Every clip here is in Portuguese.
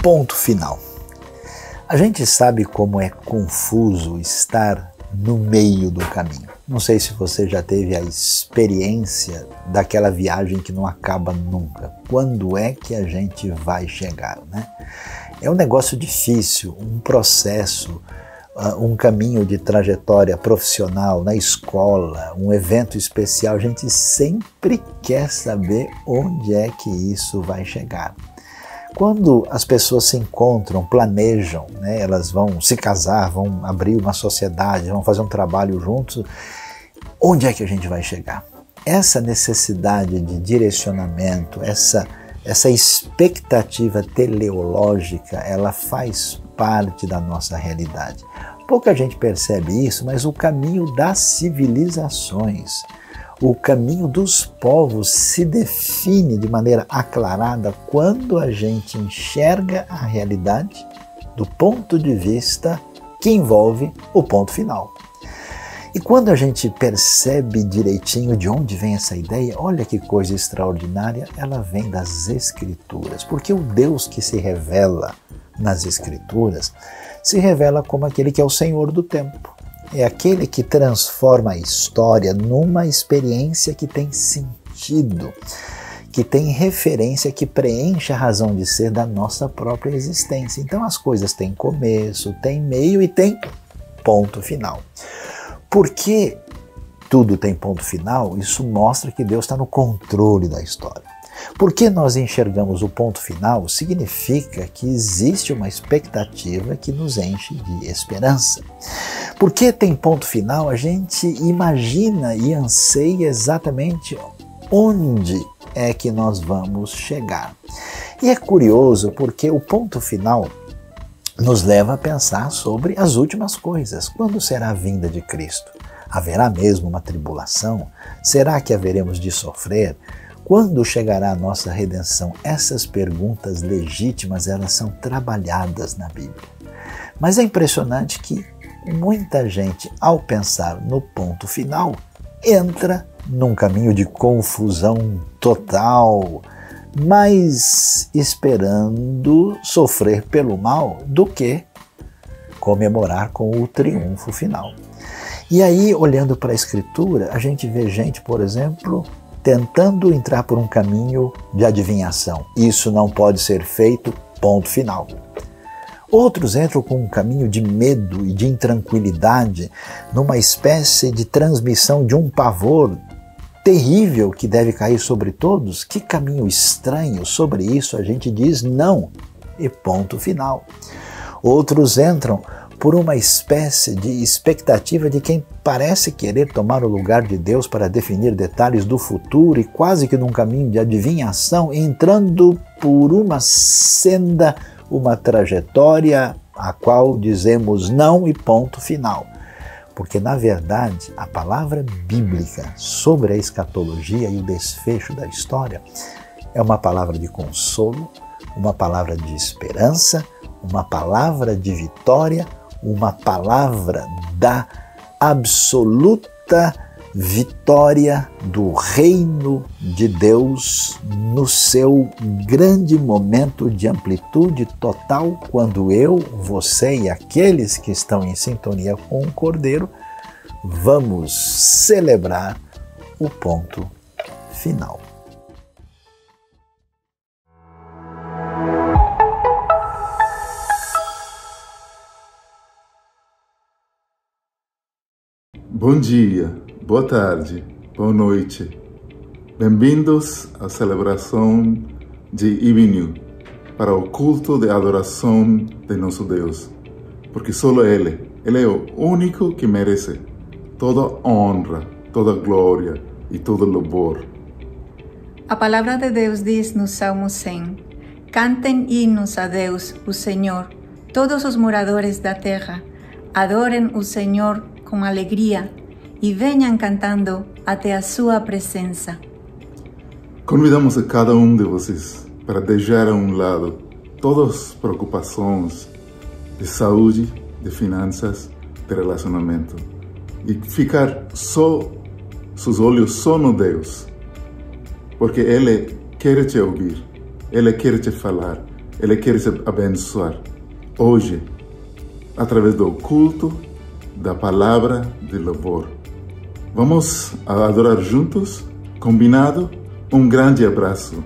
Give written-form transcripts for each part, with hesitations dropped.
Ponto final. A gente sabe como é confuso estar no meio do caminho. Não sei se você já teve a experiência daquela viagem que não acaba nunca. Quando é que a gente vai chegar, né? É um negócio difícil, um processo, um caminho de trajetória profissional na escola, um evento especial. A gente sempre quer saber onde é que isso vai chegar. Quando as pessoas se encontram, planejam, né, elas vão se casar, vão abrir uma sociedade, vão fazer um trabalho juntos, onde é que a gente vai chegar? Essa necessidade de direcionamento, essa expectativa teleológica, ela faz parte da nossa realidade. Pouca gente percebe isso, mas o caminho das civilizações, o caminho dos povos se define de maneira aclarada quando a gente enxerga a realidade do ponto de vista que envolve o ponto final. E quando a gente percebe direitinho de onde vem essa ideia, olha que coisa extraordinária, ela vem das Escrituras. Porque o Deus que se revela nas Escrituras se revela como aquele que é o Senhor do tempo. É aquele que transforma a história numa experiência que tem sentido, que tem referência, que preenche a razão de ser da nossa própria existência. Então as coisas têm começo, têm meio e têm ponto final. Por que tudo tem ponto final? Isso mostra que Deus está no controle da história. Porque nós enxergamos o ponto final, significa que existe uma expectativa que nos enche de esperança. Porque tem ponto final, a gente imagina e anseia exatamente onde é que nós vamos chegar. E é curioso porque o ponto final nos leva a pensar sobre as últimas coisas. Quando será a vinda de Cristo? Haverá mesmo uma tribulação? Será que haveremos de sofrer? Quando chegará a nossa redenção? Essas perguntas legítimas, elas são trabalhadas na Bíblia. Mas é impressionante que muita gente, ao pensar no ponto final, entra num caminho de confusão total, mais esperando sofrer pelo mal do que comemorar com o triunfo final. E aí, olhando para a Escritura, a gente vê gente, por exemplo, tentando entrar por um caminho de adivinhação. Isso não pode ser feito, ponto final. Outros entram com um caminho de medo e de intranquilidade, numa espécie de transmissão de um pavor terrível que deve cair sobre todos. Que caminho estranho! Sobre isso a gente diz não e ponto final. Outros entram por uma espécie de expectativa de quem parece querer tomar o lugar de Deus para definir detalhes do futuro e quase que num caminho de adivinhação, entrando por uma senda, uma trajetória a qual dizemos não e ponto final. Porque, na verdade, a palavra bíblica sobre a escatologia e o desfecho da história é uma palavra de consolo, uma palavra de esperança, uma palavra de vitória, uma palavra da absoluta vitória do reino de Deus no seu grande momento de amplitude total, quando eu, você e aqueles que estão em sintonia com o Cordeiro vamos celebrar o ponto final. Bom dia, boa tarde, boa noite. Bem-vindos à celebração de Ivinyu, para o culto de adoração de nosso Deus. Porque só Ele é o único que merece toda honra, toda glória e todo louvor. A palavra de Deus diz no Salmo 100: Cantem hinos a Deus, o Senhor, todos os moradores da terra. Adorem o Senhor com alegria e venham cantando até a sua presença. Convidamos a cada um de vocês para deixar a um lado todas as preocupações de saúde, de finanças, de relacionamento e ficar seus olhos só no Deus, porque Ele quer te ouvir, Ele quer te falar, Ele quer te abençoar hoje, através do culto da palavra de louvor. Vamos adorar juntos? Combinado? Um grande abraço.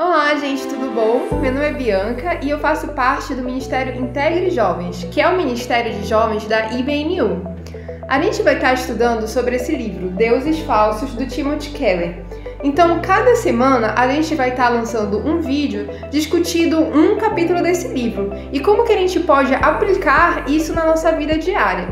Olá, gente, tudo bom? Meu nome é Bianca e eu faço parte do Ministério Integre Jovens, que é o Ministério de Jovens da IBNU. A gente vai estar estudando sobre esse livro, Deuses Falsos, do Timothy Keller. Então, cada semana a gente vai estar lançando um vídeo discutindo um capítulo desse livro e como que a gente pode aplicar isso na nossa vida diária.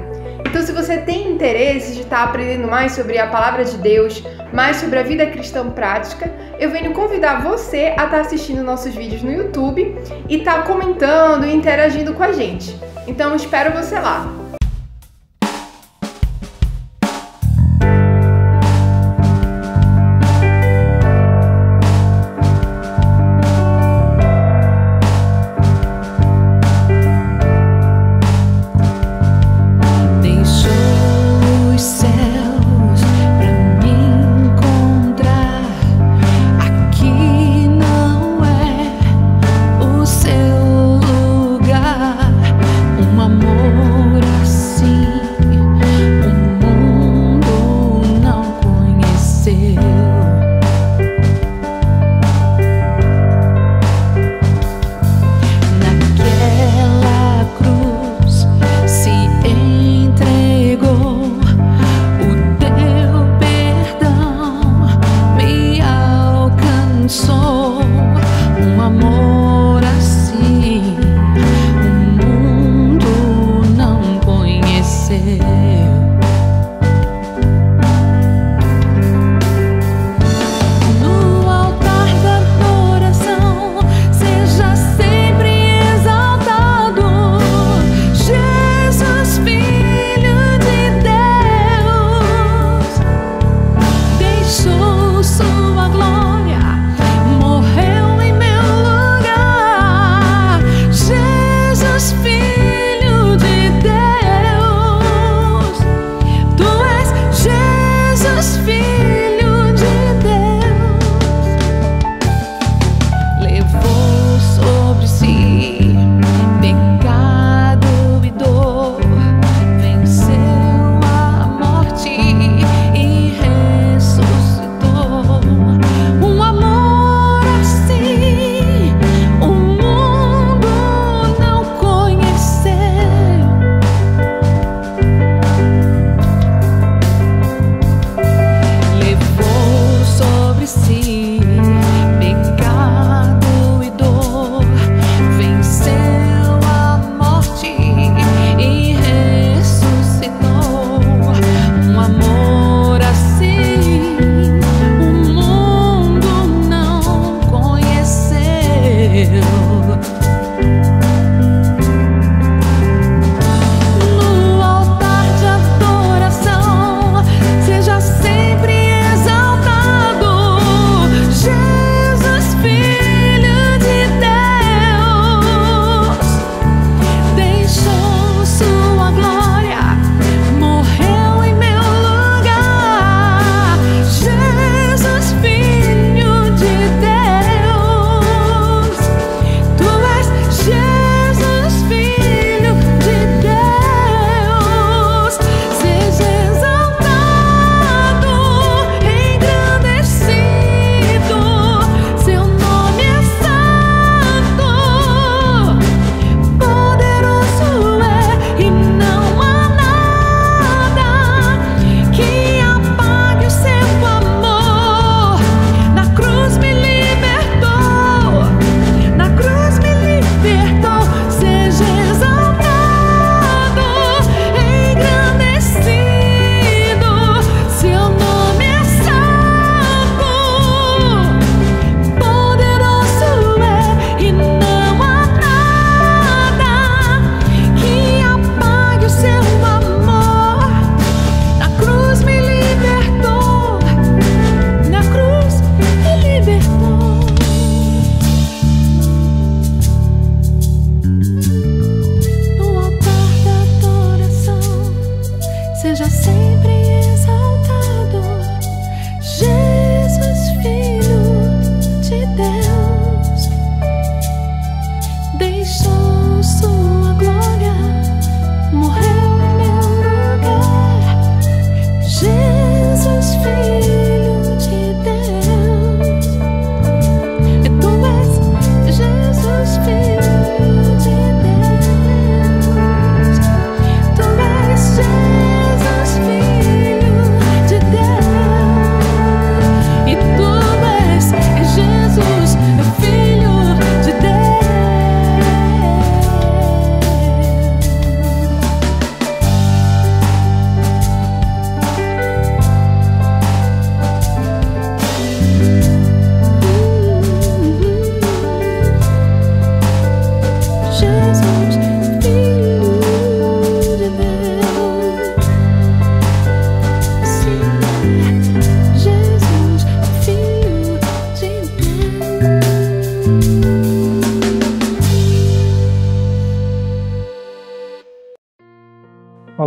Então, se você tem interesse de estar aprendendo mais sobre a Palavra de Deus, mais sobre a vida cristã prática, eu venho convidar você a estar assistindo nossos vídeos no YouTube e estar comentando e interagindo com a gente. Então, espero você lá!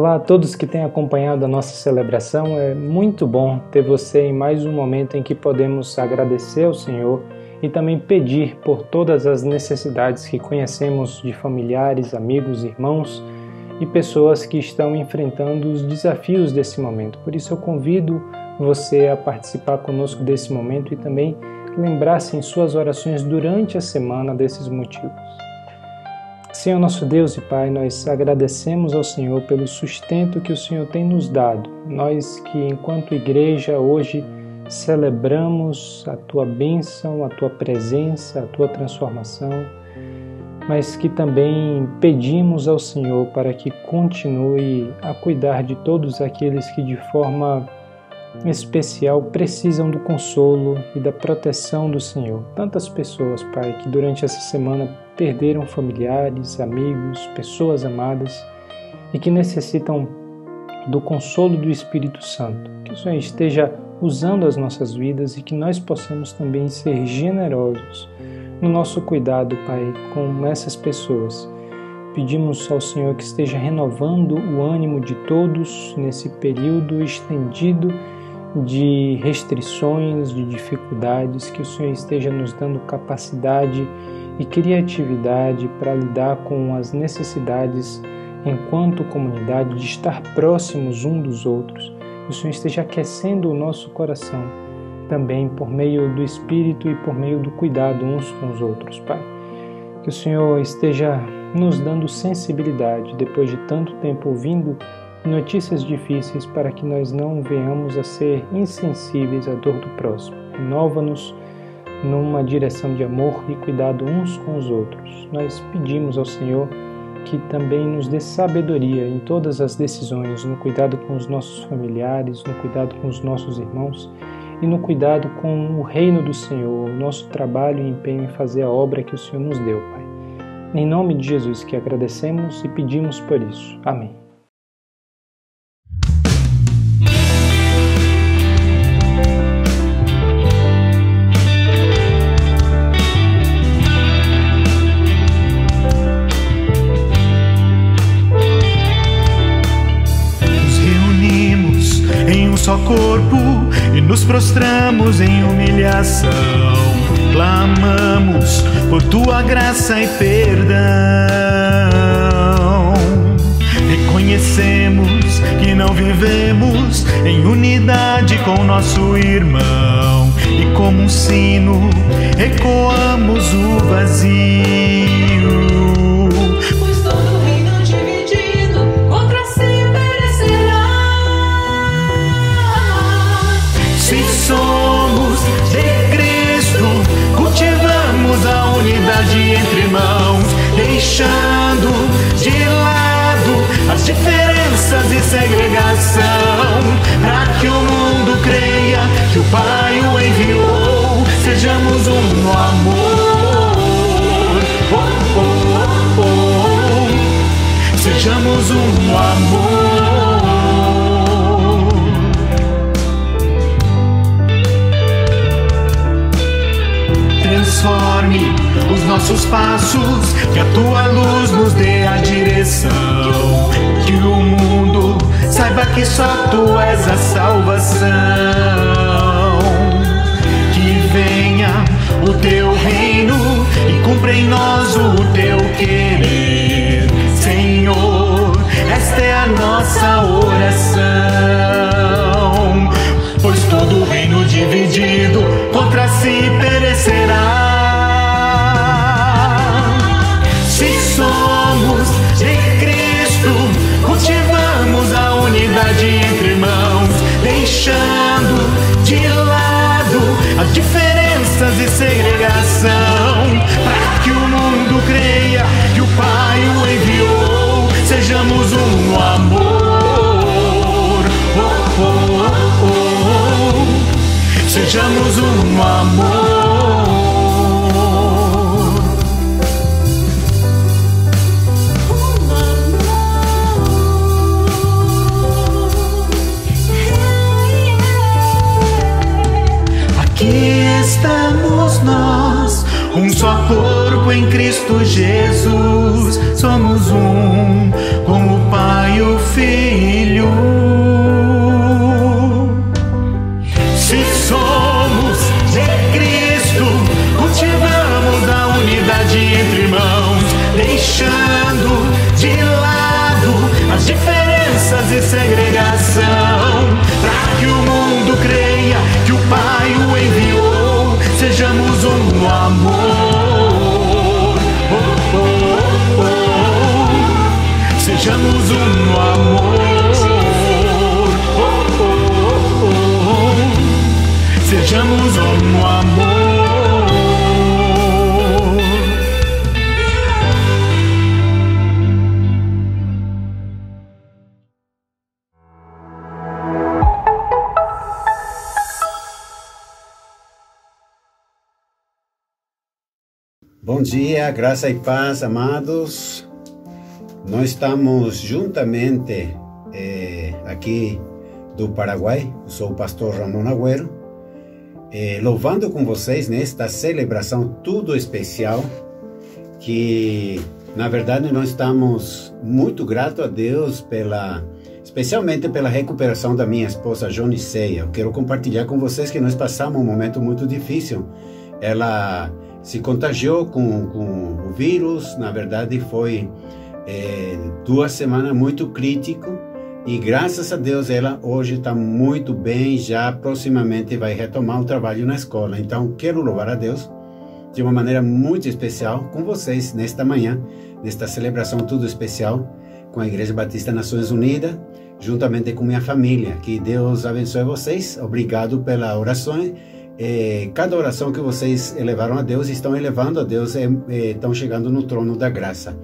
Olá a todos que têm acompanhado a nossa celebração. É muito bom ter você em mais um momento em que podemos agradecer ao Senhor e também pedir por todas as necessidades que conhecemos de familiares, amigos, irmãos e pessoas que estão enfrentando os desafios desse momento. Por isso eu convido você a participar conosco desse momento e também lembrar-se em suas orações durante a semana desses motivos. Senhor nosso Deus e Pai, nós agradecemos ao Senhor pelo sustento que o Senhor tem nos dado. Nós que, enquanto igreja, hoje celebramos a Tua bênção, a Tua presença, a Tua transformação, mas que também pedimos ao Senhor para que continue a cuidar de todos aqueles que de forma especial precisam do consolo e da proteção do Senhor. Tantas pessoas, Pai, que durante essa semana perderam familiares, amigos, pessoas amadas e que necessitam do consolo do Espírito Santo. Que o Senhor esteja usando as nossas vidas e que nós possamos também ser generosos no nosso cuidado, Pai, com essas pessoas. Pedimos ao Senhor que esteja renovando o ânimo de todos nesse período estendido de restrições, de dificuldades, que o Senhor esteja nos dando capacidade e criatividade para lidar com as necessidades enquanto comunidade, de estar próximos um dos outros. Que o Senhor esteja aquecendo o nosso coração também por meio do Espírito e por meio do cuidado uns com os outros, Pai. Que o Senhor esteja nos dando sensibilidade depois de tanto tempo ouvindo notícias difíceis para que nós não venhamos a ser insensíveis à dor do próximo. Renova-nos numa direção de amor e cuidado uns com os outros. Nós pedimos ao Senhor que também nos dê sabedoria em todas as decisões, no cuidado com os nossos familiares, no cuidado com os nossos irmãos e no cuidado com o reino do Senhor, o nosso trabalho e empenho em fazer a obra que o Senhor nos deu, Pai. Em nome de Jesus que agradecemos e pedimos por isso. Amém. Só corpo e nos prostramos em humilhação, clamamos por Tua graça e perdão. Reconhecemos que não vivemos em unidade com nosso irmão e como um sino ecoamos o vazio. Entre irmãos, deixando de lado as diferenças e segregação, para que o mundo creia que o Pai o enviou. Sejamos um no amor, oh, oh, oh, oh. Sejamos um no amor. Transforme os nossos passos, que a Tua luz nos dê a direção, que o mundo saiba que só Tu és a salvação, que venha o Teu reino e cumpra em nós o Teu querer, Senhor, esta é a nossa oração, pois todo reino dividido contra si perecerá. Cultivamos a unidade entre irmãos, deixando de lado as diferenças e segregação, para que o mundo creia que o Pai o enviou. Sejamos um no amor, oh, oh, oh, oh. Sejamos um no amor. Aqui estamos nós, um só corpo em Cristo Jesus. Somos um com o Pai e o Filho. Se somos de Cristo, cultivamos a unidade entre irmãos, deixando de lado as diferenças e segregação, para que o mundo creia que o Pai o enviou. Sejamos um no amor, sejamos um no amor, sejamos um no amor. Bom dia, graça e paz, amados. Nós estamos juntamente aqui do Paraguai. Eu sou o pastor Ramon Agüero, louvando com vocês nesta celebração tudo especial, que na verdade nós estamos muito gratos a Deus especialmente pela recuperação da minha esposa Joniceia. Eu quero compartilhar com vocês que nós passamos um momento muito difícil. Ela se contagiou com o vírus. Na verdade foi 2 semanas muito crítico, e graças a Deus ela hoje está muito bem, já proximamente vai retomar o trabalho na escola. Então quero louvar a Deus de uma maneira muito especial com vocês nesta manhã, nesta celebração tudo especial com a Igreja Batista Nações Unidas, juntamente com minha família. Que Deus abençoe vocês. Obrigado pela oração. Cada oração que vocês elevaram a Deus, estão elevando a Deus, estão chegando no trono da graça.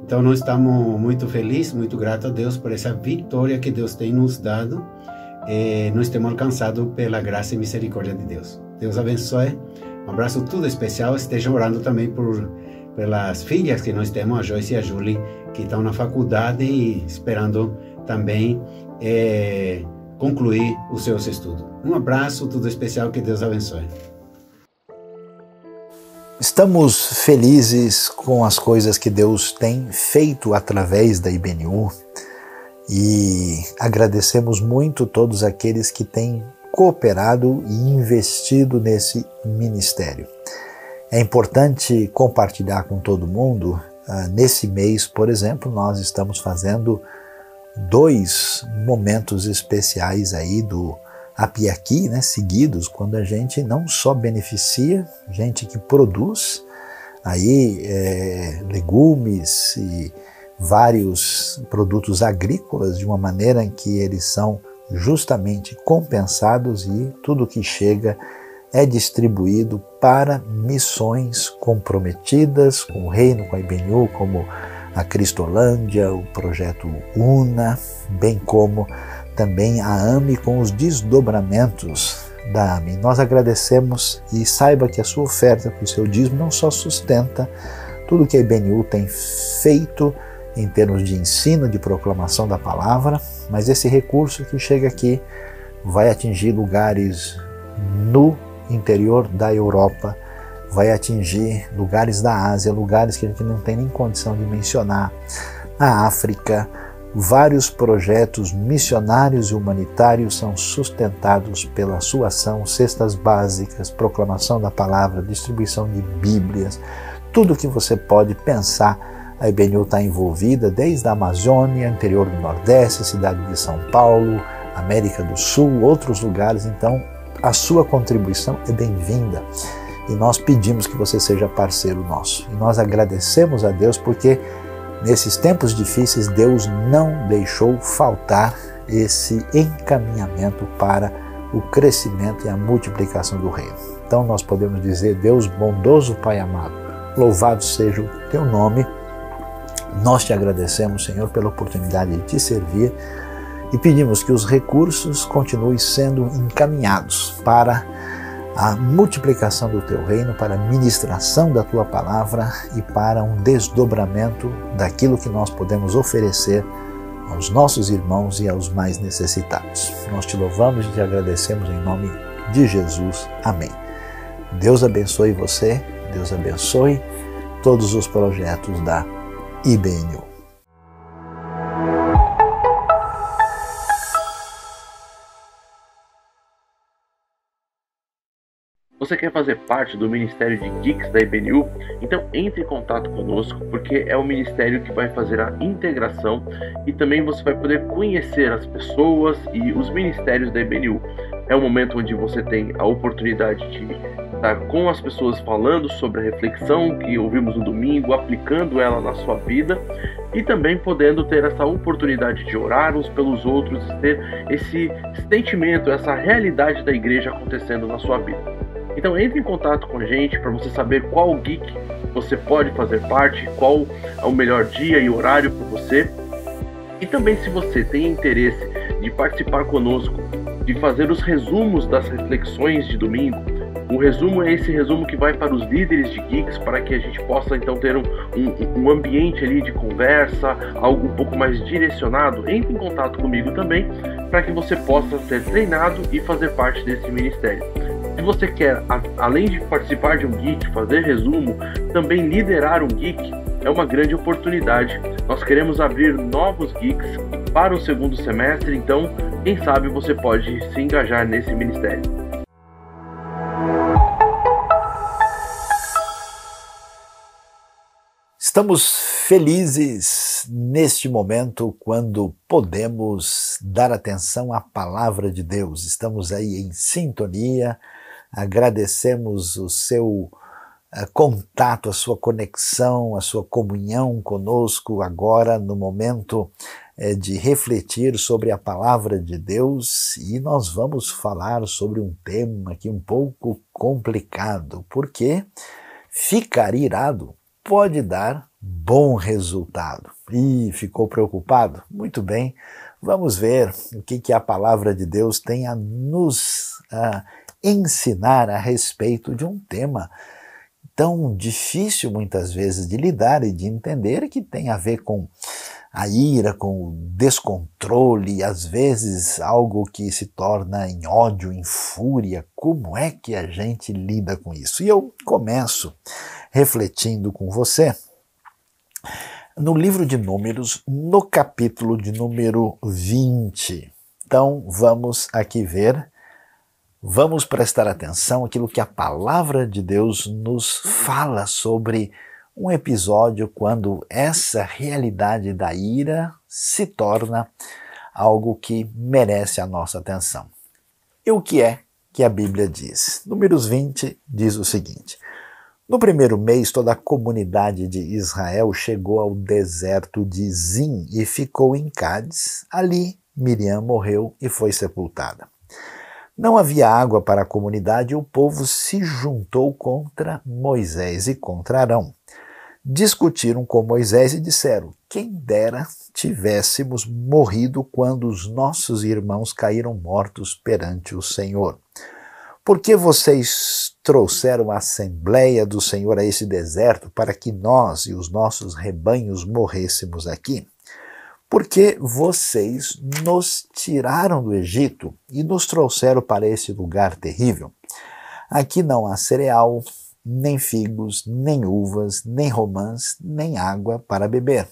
Então nós estamos muito felizes, muito gratos a Deus por essa vitória que Deus tem nos dado. Nós temos alcançado pela graça e misericórdia de Deus. Deus abençoe. Um abraço tudo especial. Estejam orando também pelas filhas que nós temos, a Joyce e a Julie, que estão na faculdade e esperando também concluir os seus estudos. Um abraço, tudo especial, que Deus abençoe. Estamos felizes com as coisas que Deus tem feito através da IBNU e agradecemos muito todos aqueles que têm cooperado e investido nesse ministério. É importante compartilhar com todo mundo. Nesse mês, por exemplo, nós estamos fazendo 2 momentos especiais aí do Apiaqui, né, seguidos, quando a gente não só beneficia gente que produz aí legumes e vários produtos agrícolas de uma maneira em que eles são justamente compensados, e tudo que chega é distribuído para missões comprometidas com o reino, com a IBNU, como a Cristolândia, o projeto UNA, bem como também a AME com os desdobramentos da AME. Nós agradecemos, e saiba que a sua oferta, que o seu dízimo não só sustenta tudo que a IBNU tem feito em termos de ensino, de proclamação da palavra, mas esse recurso que chega aqui vai atingir lugares no interior da Europa, vai atingir lugares da Ásia, lugares que a gente não tem nem condição de mencionar, na África. Vários projetos missionários e humanitários são sustentados pela sua ação, cestas básicas, proclamação da palavra, distribuição de bíblias, tudo que você pode pensar, a IBNU está envolvida, desde a Amazônia, interior do Nordeste, cidade de São Paulo, América do Sul, outros lugares. Então a sua contribuição é bem-vinda. E nós pedimos que você seja parceiro nosso. E nós agradecemos a Deus porque nesses tempos difíceis Deus não deixou faltar esse encaminhamento para o crescimento e a multiplicação do reino. Então nós podemos dizer: Deus bondoso, Pai amado, louvado seja o teu nome. Nós te agradecemos, Senhor, pela oportunidade de te servir e pedimos que os recursos continuem sendo encaminhados para a multiplicação do teu reino, para a ministração da tua palavra e para um desdobramento daquilo que nós podemos oferecer aos nossos irmãos e aos mais necessitados. Nós te louvamos e te agradecemos em nome de Jesus. Amém. Deus abençoe você Deus abençoe todos os projetos da IBNU. Você quer fazer parte do Ministério de Geeks da IBNU? Então entre em contato conosco, porque é o ministério que vai fazer a integração e também você vai poder conhecer as pessoas e os ministérios da IBNU. É um momento onde você tem a oportunidade de estar com as pessoas falando sobre a reflexão que ouvimos no domingo, aplicando ela na sua vida e também podendo ter essa oportunidade de orar uns pelos outros e ter esse sentimento, essa realidade da igreja acontecendo na sua vida. Então entre em contato com a gente para você saber qual geek você pode fazer parte, qual é o melhor dia e horário para você. E também se você tem interesse de participar conosco, de fazer os resumos das reflexões de domingo. O resumo é esse resumo que vai para os líderes de geeks, para que a gente possa então ter um ambiente ali de conversa, algo um pouco mais direcionado. Entre em contato comigo também, para que você possa ser treinado e fazer parte desse ministério. Se você quer, além de participar de um geek, fazer resumo, também liderar um geek, é uma grande oportunidade. Nós queremos abrir novos geeks para o segundo semestre, então quem sabe você pode se engajar nesse ministério. Estamos felizes neste momento quando podemos dar atenção à palavra de Deus. Estamos aí em sintonia, agradecemos o seu contato, a sua conexão, a sua comunhão conosco agora no momento de refletir sobre a palavra de Deus, e nós vamos falar sobre um tema aqui um pouco complicado, porque ficar irado pode dar bom resultado. Ih, ficou preocupado? Muito bem, vamos ver o que a palavra de Deus tem a nos ensinar a respeito de um tema tão difícil muitas vezes de lidar e de entender, que tem a ver com a ira, com o descontrole, às vezes algo que se torna em ódio, em fúria. Como é que a gente lida com isso? E eu começo refletindo com você no livro de Números, no capítulo de número 20. Então vamos aqui ver, vamos prestar atenção àquilo que a palavra de Deus nos fala sobre um episódio quando essa realidade da ira se torna algo que merece a nossa atenção. E o que é que a Bíblia diz? Números 20 diz o seguinte: no primeiro mês, toda a comunidade de Israel chegou ao deserto de Zin e ficou em Cádiz. Ali, Miriam morreu e foi sepultada. Não havia água para a comunidade e o povo se juntou contra Moisés e contra Arão. Discutiram com Moisés e disseram: quem dera tivéssemos morrido quando os nossos irmãos caíram mortos perante o Senhor. Por que vocês trouxeram a Assembleia do Senhor a esse deserto para que nós e os nossos rebanhos morrêssemos aqui? Porque vocês nos tiraram do Egito e nos trouxeram para esse lugar terrível. Aqui não há cereal, nem figos, nem uvas, nem romãs, nem água para beber.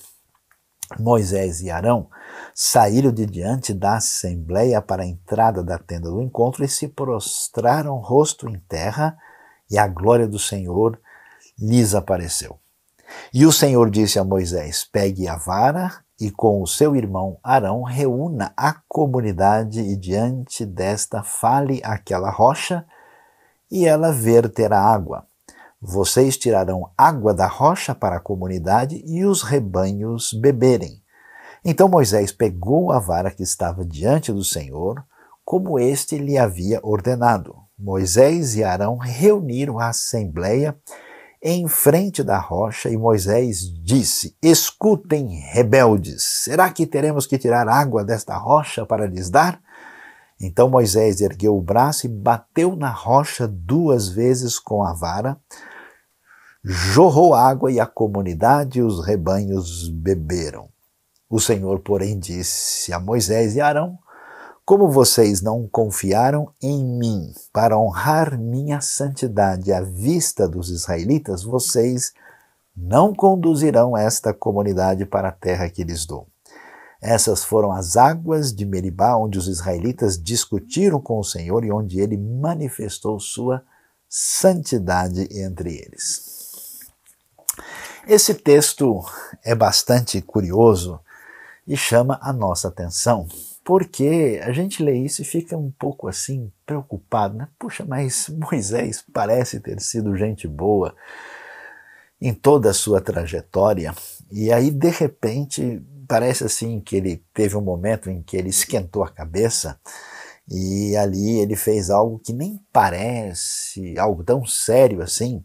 Moisés e Arão saíram de diante da assembleia para a entrada da tenda do encontro e se prostraram rosto em terra, e a glória do Senhor lhes apareceu. E o Senhor disse a Moisés: pegue a vara e com o seu irmão Arão reúna a comunidade e diante desta fale aquela rocha e ela verterá água. Vocês tirarão água da rocha para a comunidade e os rebanhos beberem. Então Moisés pegou a vara que estava diante do Senhor, como este lhe havia ordenado. Moisés e Arão reuniram a assembleia em frente da rocha e Moisés disse: escutem, rebeldes, será que teremos que tirar água desta rocha para lhes dar? Então Moisés ergueu o braço e bateu na rocha 2 vezes com a vara, jorrou água e a comunidade e os rebanhos beberam. O Senhor, porém, disse a Moisés e Arão: Como vocês não confiaram em mim para honrar minha santidade à vista dos israelitas, vocês não conduzirão esta comunidade para a terra que lhes dou. Essas foram as águas de Meribá, onde os israelitas discutiram com o Senhor e onde ele manifestou sua santidade entre eles. Esse texto é bastante curioso e chama a nossa atenção, porque a gente lê isso e fica um pouco assim preocupado, né? Puxa, mas Moisés parece ter sido gente boa em toda a sua trajetória, e aí de repente parece assim que ele teve um momento em que ele esquentou a cabeça e ali ele fez algo que nem parece algo tão sério assim,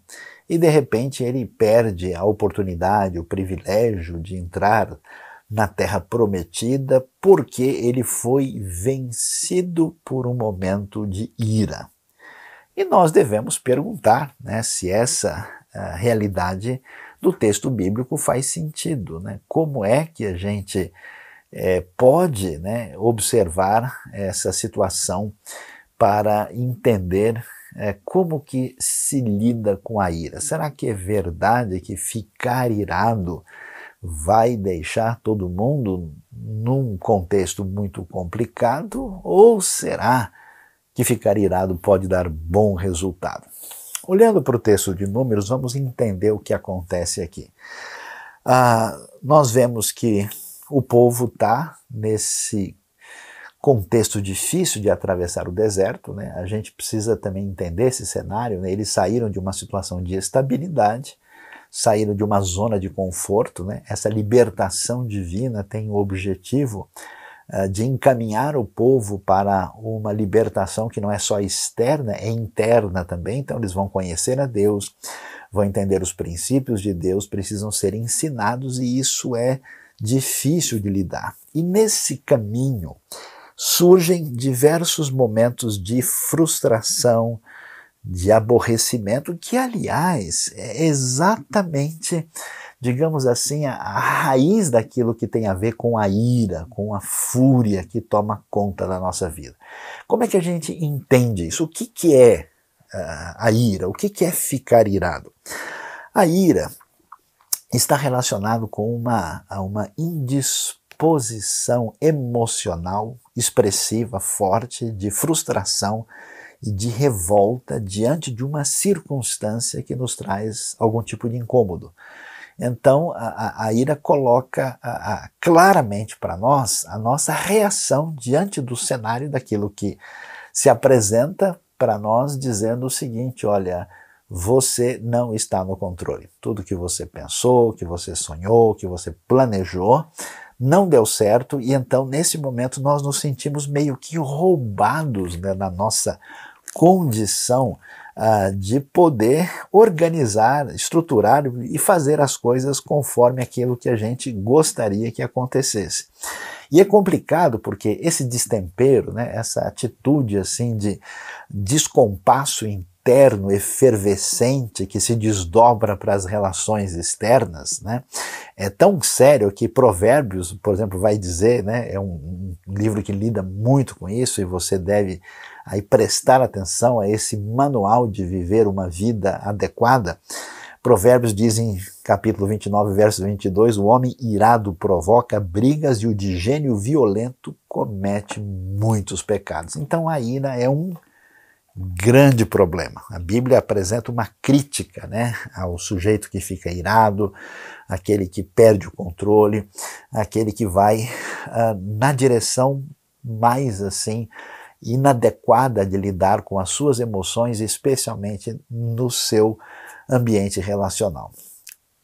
e de repente ele perde a oportunidade, o privilégio de entrar na terra prometida porque ele foi vencido por um momento de ira. E nós devemos perguntar, né, se essa realidade do texto bíblico faz sentido, né? Como é que a gente pode, né, observar essa situação para entender como que se lida com a ira? Será que é verdade que ficar irado vai deixar todo mundo num contexto muito complicado, ou será que ficar irado pode dar bom resultado? Olhando para o texto de Números, vamos entender o que acontece aqui. Nós vemos que o povo está nesse contexto difícil de atravessar o deserto, né? A gente precisa também entender esse cenário, né? Eles saíram de uma situação de estabilidade, saíram de uma zona de conforto, né? Essa libertação divina tem o objetivo de encaminhar o povo para uma libertação que não é só externa, é interna também. Então eles vão conhecer a Deus, vão entender os princípios de Deus, precisam ser ensinados, e isso é difícil de lidar. E nesse caminho surgem diversos momentos de frustração, de aborrecimento, que aliás é exatamente, digamos assim, a raiz daquilo que tem a ver com a ira, com a fúria que toma conta da nossa vida. Como é que a gente entende isso? O que é a ira? O que é ficar irado? A ira está relacionado com uma indisposição emocional expressiva, forte, de frustração e de revolta diante de uma circunstância que nos traz algum tipo de incômodo. Então, a ira coloca claramente para nós a nossa reação diante do cenário daquilo que se apresenta para nós, dizendo o seguinte: olha, você não está no controle. Tudo que você pensou, que você sonhou, que você planejou, não deu certo, e então nesse momento nós nos sentimos meio que roubados, né, na nossa condição de poder organizar, estruturar e fazer as coisas conforme aquilo que a gente gostaria que acontecesse. E é complicado porque esse destempero, né, essa atitude assim de descompasso interno, efervescente, que se desdobra para as relações externas, né, é tão sério que Provérbios, por exemplo, vai dizer, né, é um livro que lida muito com isso, e você deve aí prestar atenção a esse manual de viver uma vida adequada. Provérbios diz em capítulo 29, verso 22, o homem irado provoca brigas e o de gênio violento comete muitos pecados. Então a ira é um grande problema. A Bíblia apresenta uma crítica, né, ao sujeito que fica irado, aquele que perde o controle, aquele que vai na direção mais assim inadequada de lidar com as suas emoções, especialmente no seu ambiente relacional.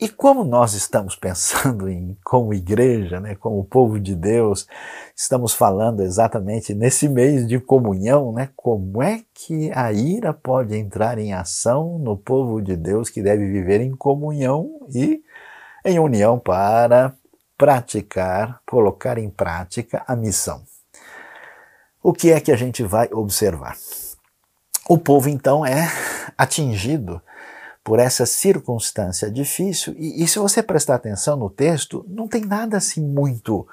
E como nós estamos pensando como igreja, né, como povo de Deus, estamos falando exatamente nesse mês de comunhão, né, como é que a ira pode entrar em ação no povo de Deus que deve viver em comunhão e em união para praticar, colocar em prática a missão. O que é que a gente vai observar? O povo então é atingido por essa circunstância difícil, e se você prestar atenção no texto, não tem nada assim muito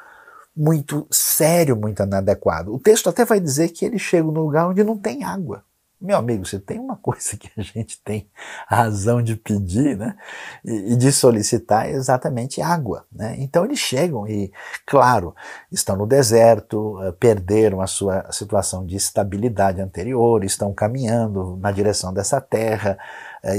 muito sério, muito inadequado. O texto até vai dizer que ele chega num lugar onde não tem água. Meu amigo, você tem uma coisa que a gente tem a razão de pedir, né, e de solicitar, é exatamente água, né? Então eles chegam e, claro, estão no deserto, perderam a sua situação de estabilidade anterior, estão caminhando na direção dessa terra,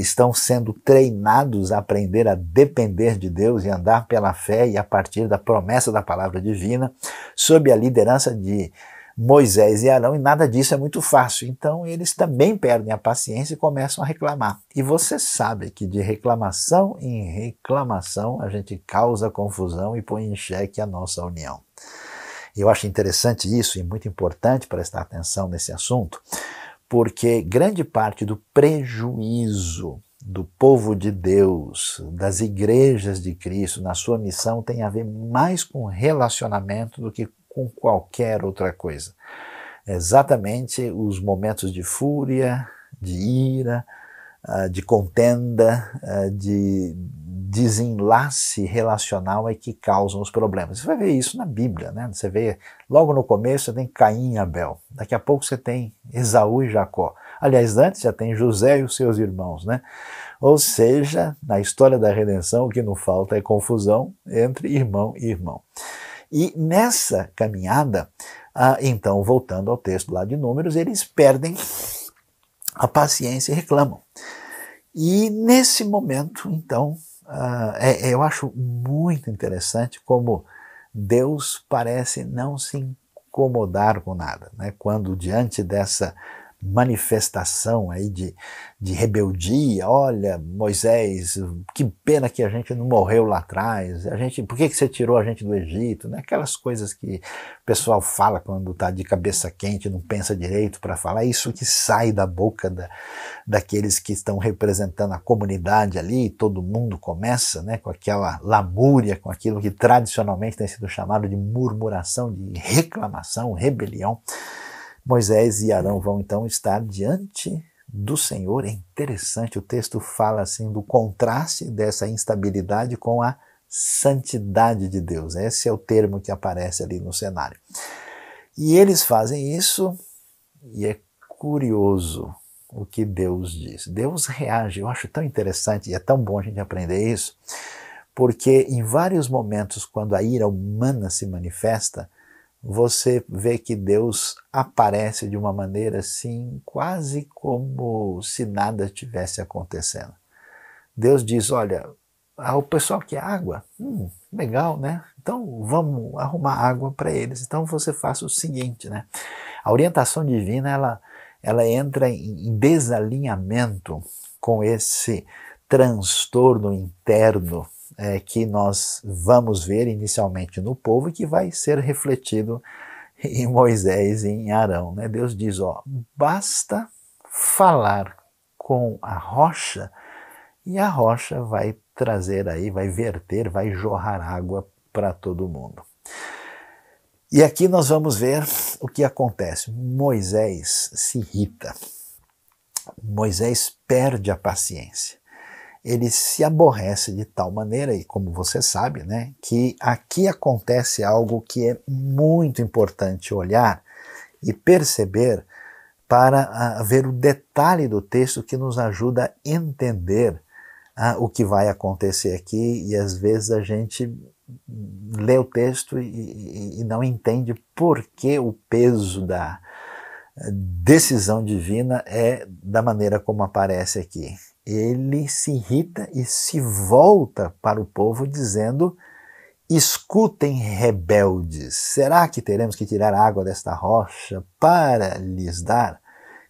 estão sendo treinados a aprender a depender de Deus e andar pela fé e a partir da promessa da palavra divina, sob a liderança de Moisés e Arão, e nada disso é muito fácil. Então eles também perdem a paciência e começam a reclamar. E você sabe que de reclamação em reclamação a gente causa confusão e põe em xeque a nossa união. Eu acho interessante isso e muito importante prestar atenção nesse assunto, porque grande parte do prejuízo do povo de Deus, das igrejas de Cristo, na sua missão, tem a ver mais com relacionamento do que com qualquer outra coisa. Exatamente os momentos de fúria, de ira, de contenda, de desenlace relacional é que causam os problemas. Você vai ver isso na Bíblia, né? Você vê, logo no começo você tem Caim e Abel, daqui a pouco você tem Esaú e Jacó. Aliás, antes já tem José e os seus irmãos, né? Ou seja, na história da redenção o que não falta é confusão entre irmão e irmão. E nessa caminhada, então, voltando ao texto lá de Números, eles perdem a paciência e reclamam. E nesse momento, então, eu acho muito interessante como Deus parece não se incomodar com nada, né? Quando diante dessa manifestação aí de rebeldia, olha, Moisés, que pena que a gente não morreu lá atrás, por que você tirou a gente do Egito, né? Aquelas coisas que o pessoal fala quando está de cabeça quente, não pensa direito para falar, isso que sai da boca daqueles que estão representando a comunidade ali, todo mundo começa, né, com aquela lamúria, com aquilo que tradicionalmente tem sido chamado de murmuração, de reclamação, rebelião. Moisés e Arão vão então estar diante do Senhor. É interessante, o texto fala assim do contraste dessa instabilidade com a santidade de Deus. Esse é o termo que aparece ali no cenário. E eles fazem isso e é curioso o que Deus diz. Deus reage, eu acho tão interessante e é tão bom a gente aprender isso, porque em vários momentos quando a ira humana se manifesta, você vê que Deus aparece de uma maneira assim, quase como se nada estivesse acontecendo. Deus diz, olha, o pessoal quer água, legal, né? Então vamos arrumar água para eles. Então você faça o seguinte, né? A orientação divina, ela entra em desalinhamento com esse transtorno interno que nós vamos ver inicialmente no povo e que vai ser refletido em Moisés e em Arão, né? Deus diz, basta falar com a rocha e a rocha vai trazer aí, vai verter, vai jorrar água para todo mundo. E aqui nós vamos ver o que acontece. Moisés se irrita, Moisés perde a paciência. Ele se aborrece de tal maneira, e como você sabe, né, que aqui acontece algo que é muito importante olhar e perceber para ver o detalhe do texto que nos ajuda a entender o que vai acontecer aqui, e às vezes a gente lê o texto e não entende por que o peso da decisão divina é da maneira como aparece aqui. Ele se irrita e se volta para o povo dizendo, escutem rebeldes, será que teremos que tirar água desta rocha para lhes dar?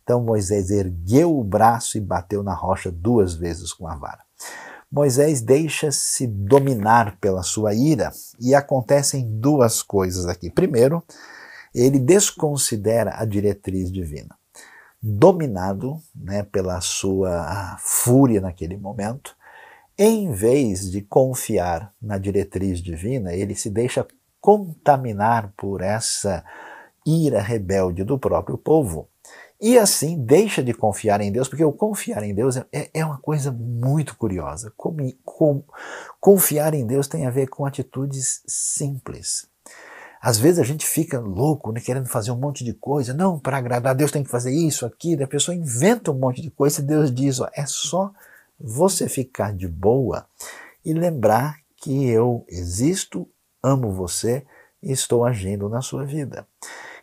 Então Moisés ergueu o braço e bateu na rocha 2 vezes com a vara. Moisés deixa-se dominar pela sua ira e acontecem 2 coisas aqui. Primeiro, ele desconsidera a diretriz divina. Dominado, né, pela sua fúria naquele momento, em vez de confiar na diretriz divina, ele se deixa contaminar por essa ira rebelde do próprio povo. E assim deixa de confiar em Deus, porque o confiar em Deus é uma coisa muito curiosa. Confiar em Deus tem a ver com atitudes simples. Às vezes a gente fica louco, né, querendo fazer um monte de coisa. Não, para agradar a Deus tem que fazer isso, aquilo. A pessoa inventa um monte de coisa e Deus diz, ó, é só você ficar de boa e lembrar que eu existo, amo você e estou agindo na sua vida.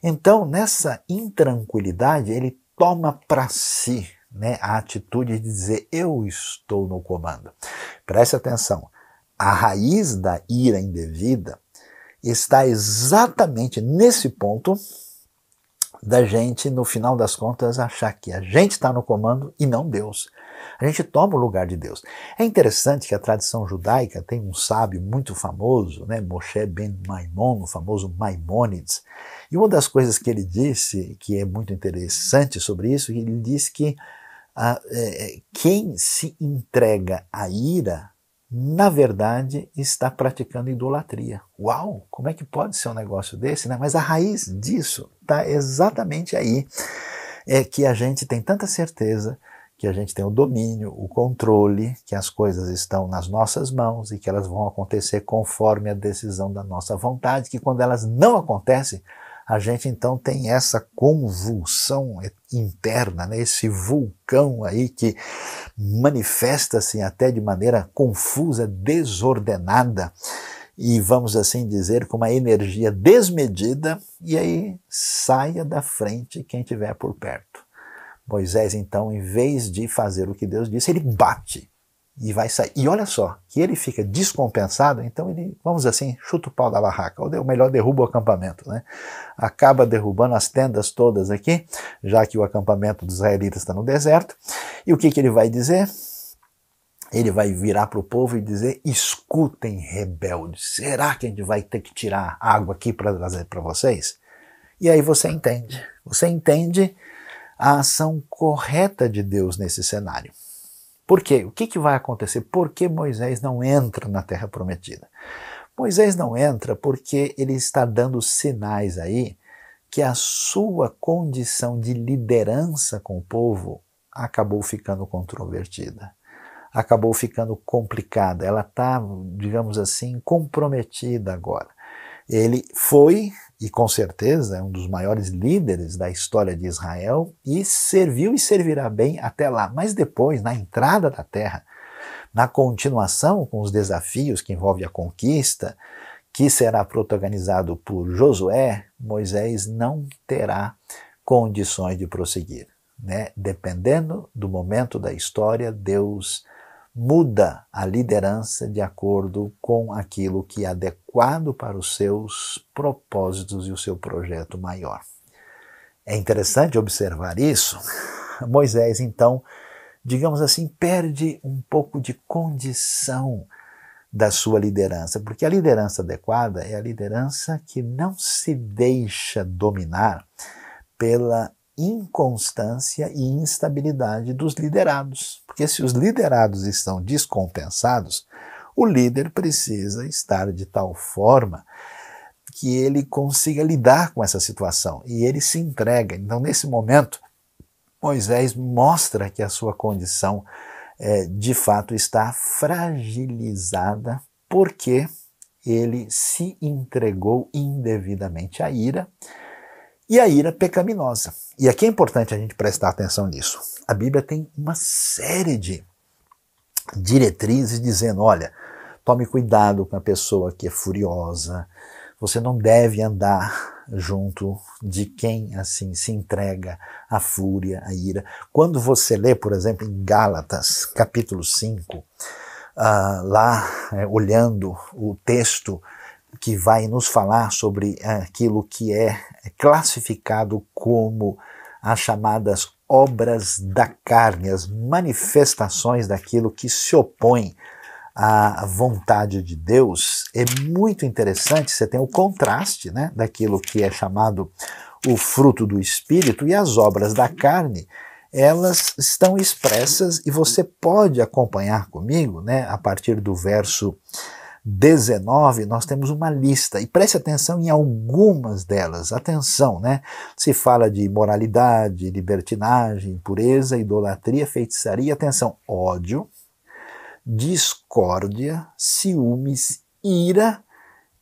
Então, nessa intranquilidade, ele toma para si, né, a atitude de dizer, eu estou no comando. Preste atenção, a raiz da ira indevida está exatamente nesse ponto da gente, no final das contas, achar que a gente está no comando e não Deus. A gente toma o lugar de Deus. É interessante que a tradição judaica tem um sábio muito famoso, né, Moshe ben Maimon, o famoso Maimônides, e uma das coisas que ele disse, que é muito interessante sobre isso, ele disse que quem se entrega à ira, na verdade, está praticando idolatria. Uau, como é que pode ser um negócio desse, né? Mas a raiz disso está exatamente aí, é que a gente tem tanta certeza que a gente tem o domínio, o controle, que as coisas estão nas nossas mãos e que elas vão acontecer conforme a decisão da nossa vontade, que quando elas não acontecem, a gente então tem essa convulsão interna, né? Esse vulcão aí que manifesta-se até de maneira confusa, desordenada e, vamos assim dizer, com uma energia desmedida, e aí saia da frente quem estiver por perto. Moisés, então, em vez de fazer o que Deus disse, ele bate e vai sair. E olha só, que ele fica descompensado, então ele, vamos assim, chuta o pau da barraca, ou melhor, derruba o acampamento, né? Acaba derrubando as tendas todas aqui, já que o acampamento dos israelitas está no deserto. E o que ele vai dizer? Ele vai virar para o povo e dizer, escutem, rebeldes, será que a gente vai ter que tirar água aqui para trazer para vocês? E aí você entende a ação correta de Deus nesse cenário. Por quê? O que vai acontecer? Por que Moisés não entra na Terra Prometida? Moisés não entra porque ele está dando sinais aí que a sua condição de liderança com o povo acabou ficando controvertida, acabou ficando complicada, ela está, digamos assim, comprometida agora. Ele foi, e com certeza, é um dos maiores líderes da história de Israel, e serviu e servirá bem até lá. Mas depois, na entrada da terra, na continuação com os desafios que envolvem a conquista, que será protagonizado por Josué, Moisés não terá condições de prosseguir, né? Dependendo do momento da história, Deus muda a liderança de acordo com aquilo que é adequado para os seus propósitos e o seu projeto maior. É interessante observar isso. Moisés, então, digamos assim, perde um pouco de condição da sua liderança, porque a liderança adequada é a liderança que não se deixa dominar pela inconstância e instabilidade dos liderados. Porque se os liderados estão descompensados, o líder precisa estar de tal forma que ele consiga lidar com essa situação e ele se entrega. Então, nesse momento, Moisés mostra que a sua condição de fato está fragilizada porque ele se entregou indevidamente à ira, e a ira pecaminosa. E aqui é importante a gente prestar atenção nisso. A Bíblia tem uma série de diretrizes dizendo, olha, tome cuidado com a pessoa que é furiosa, você não deve andar junto de quem assim se entrega à fúria, à ira. Quando você lê, por exemplo, em Gálatas, capítulo 5, olhando o texto que vai nos falar sobre aquilo que é classificado como as chamadas obras da carne, as manifestações daquilo que se opõe à vontade de Deus, é muito interessante. Você tem o contraste, né, daquilo que é chamado o fruto do Espírito, e as obras da carne, elas estão expressas, e você pode acompanhar comigo, né, a partir do verso 19, nós temos uma lista, e preste atenção em algumas delas. Atenção, né? Se fala de imoralidade, libertinagem, impureza, idolatria, feitiçaria, atenção, ódio, discórdia, ciúmes, ira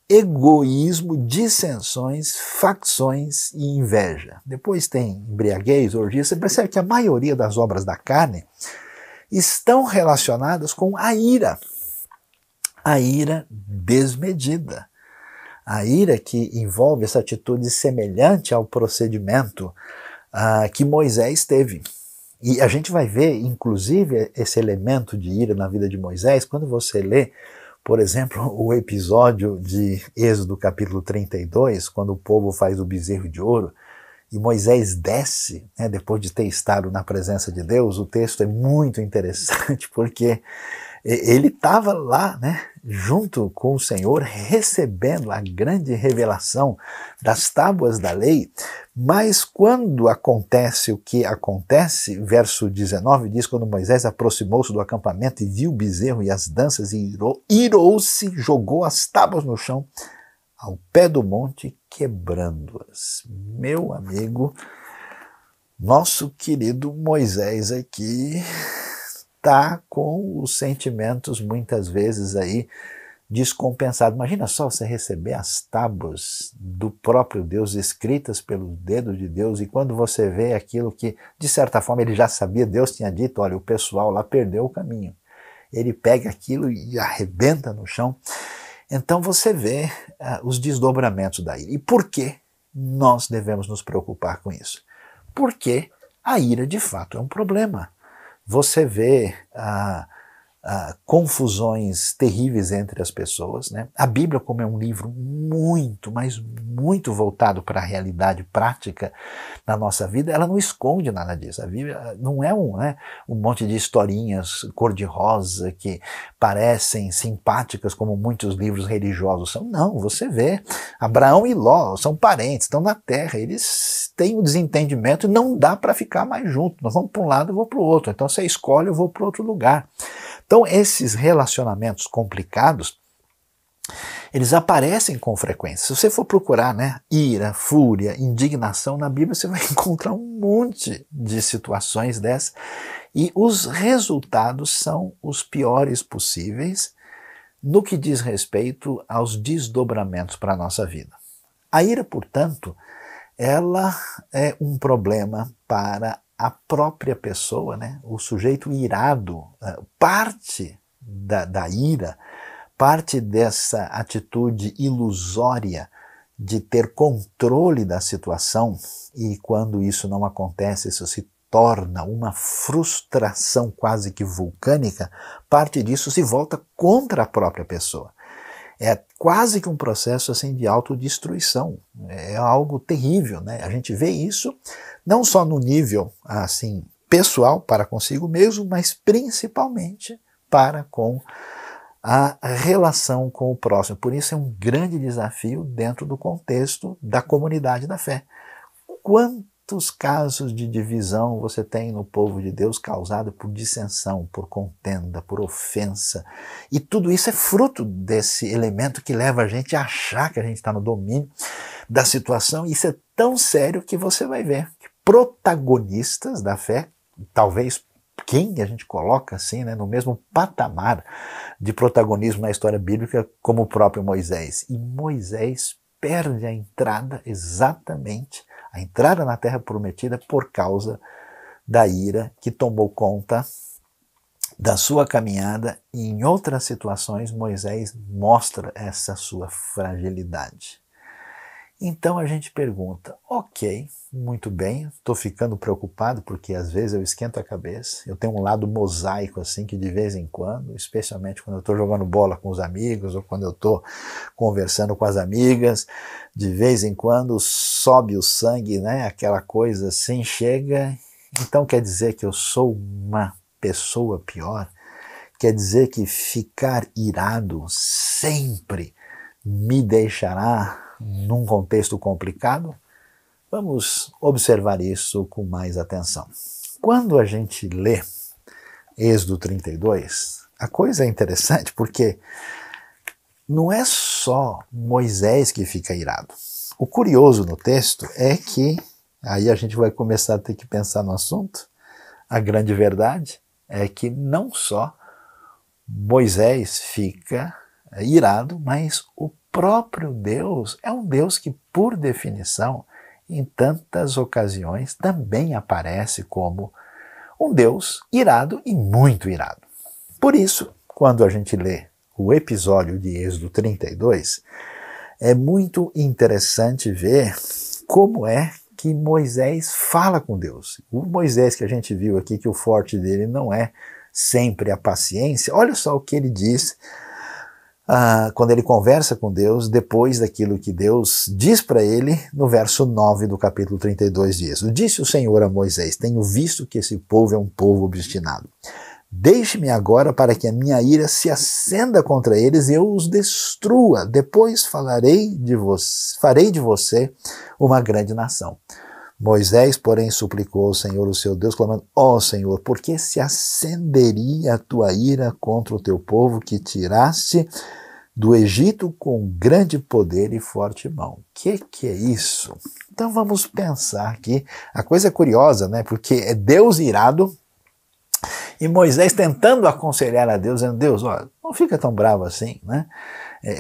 egoísmo, dissensões, facções e inveja. Depois tem embriaguez, orgia. Você percebe que a maioria das obras da carne estão relacionadas com a ira desmedida. A ira que envolve essa atitude semelhante ao procedimento que Moisés teve. E a gente vai ver, inclusive, esse elemento de ira na vida de Moisés quando você lê, por exemplo, o episódio de Êxodo capítulo 32, quando o povo faz o bezerro de ouro, e Moisés desce, né, depois de ter estado na presença de Deus. O texto é muito interessante porque ele estava lá, né, junto com o Senhor, recebendo a grande revelação das tábuas da lei, mas quando acontece o que acontece, verso 19 diz, quando Moisés aproximou-se do acampamento e viu o bezerro e as danças, e irou-se, jogou as tábuas no chão, ao pé do monte, quebrando-as. Meu amigo, nosso querido Moisés aqui está com os sentimentos muitas vezes aí descompensados. Imagina só você receber as tábuas do próprio Deus escritas pelos dedos de Deus, e quando você vê aquilo que de certa forma ele já sabia, Deus tinha dito, olha, o pessoal lá perdeu o caminho. Ele pega aquilo e arrebenta no chão. Então você vê os desdobramentos da ira. E por que nós devemos nos preocupar com isso? Porque a ira de fato é um problema. Você vê confusões terríveis entre as pessoas, né? A Bíblia, como é um livro muito, mas muito voltado para a realidade prática na nossa vida, ela não esconde nada disso. A Bíblia não é um monte de historinhas cor-de-rosa que parecem simpáticas como muitos livros religiosos são. Não, você vê, Abraão e Ló são parentes, estão na terra, eles têm um desentendimento e não dá para ficar mais juntos. Nós vamos para um lado, eu vou para o outro. Então você escolhe, eu vou para outro lugar. Então esses relacionamentos complicados, eles aparecem com frequência. Se você for procurar, né, ira, fúria, indignação na Bíblia, você vai encontrar um monte de situações dessas, e os resultados são os piores possíveis no que diz respeito aos desdobramentos para a nossa vida. A ira, portanto, ela é um problema para a própria pessoa, né? O sujeito irado, parte da ira, parte dessa atitude ilusória de ter controle da situação, e quando isso não acontece, isso se torna uma frustração quase que vulcânica, parte disso se volta contra a própria pessoa. É quase que um processo assim de autodestruição. É algo terrível, né? A gente vê isso não só no nível assim pessoal para consigo mesmo, mas principalmente para com a relação com o próximo. Por isso é um grande desafio dentro do contexto da comunidade da fé. Quantos casos de divisão você tem no povo de Deus causado por dissensão, por contenda, por ofensa? E tudo isso é fruto desse elemento que leva a gente a achar que a gente está no domínio da situação. E isso é tão sério que você vai ver que protagonistas da fé, talvez quem a gente coloca assim, né, no mesmo patamar de protagonismo na história bíblica, como o próprio Moisés. E Moisés perde a entrada, exatamente a entrada na terra prometida, por causa da ira que tomou conta da sua caminhada, e em outras situações Moisés mostra essa sua fragilidade. Então a gente pergunta, ok, muito bem, estou ficando preocupado porque às vezes eu esquento a cabeça, eu tenho um lado mosaico assim que de vez em quando, especialmente quando eu estou jogando bola com os amigos ou quando eu estou conversando com as amigas, de vez em quando sobe o sangue, né? Aquela coisa assim chega. Então quer dizer que eu sou uma pessoa pior? Quer dizer que ficar irado sempre me deixará num contexto complicado? Vamos observar isso com mais atenção. Quando a gente lê Êxodo 32, a coisa é interessante porque não é só Moisés que fica irado. O curioso no texto é que, aí a gente vai começar a ter que pensar no assunto, a grande verdade é que não só Moisés fica irado, mas o próprio Deus é um Deus que, por definição, em tantas ocasiões também aparece como um Deus irado e muito irado. Por isso, quando a gente lê o episódio de Êxodo 32, é muito interessante ver como é que Moisés fala com Deus. O Moisés que a gente viu aqui, que o forte dele não é sempre a paciência, olha só o que ele diz quando ele conversa com Deus, depois daquilo que Deus diz para ele, no verso 9 do capítulo 32 de Êxodo. Disse o Senhor a Moisés: tenho visto que esse povo é um povo obstinado. Deixe-me agora para que a minha ira se acenda contra eles e eu os destrua. Depois farei de você uma grande nação. Moisés, porém, suplicou ao Senhor, o seu Deus, clamando: ó Senhor, por que se acenderia a tua ira contra o teu povo que tiraste do Egito com grande poder e forte mão? Que é isso? Então vamos pensar aqui. A coisa é curiosa, né? Porque é Deus irado e Moisés tentando aconselhar a Deus, dizendo: Deus, ó, não fica tão bravo assim, né?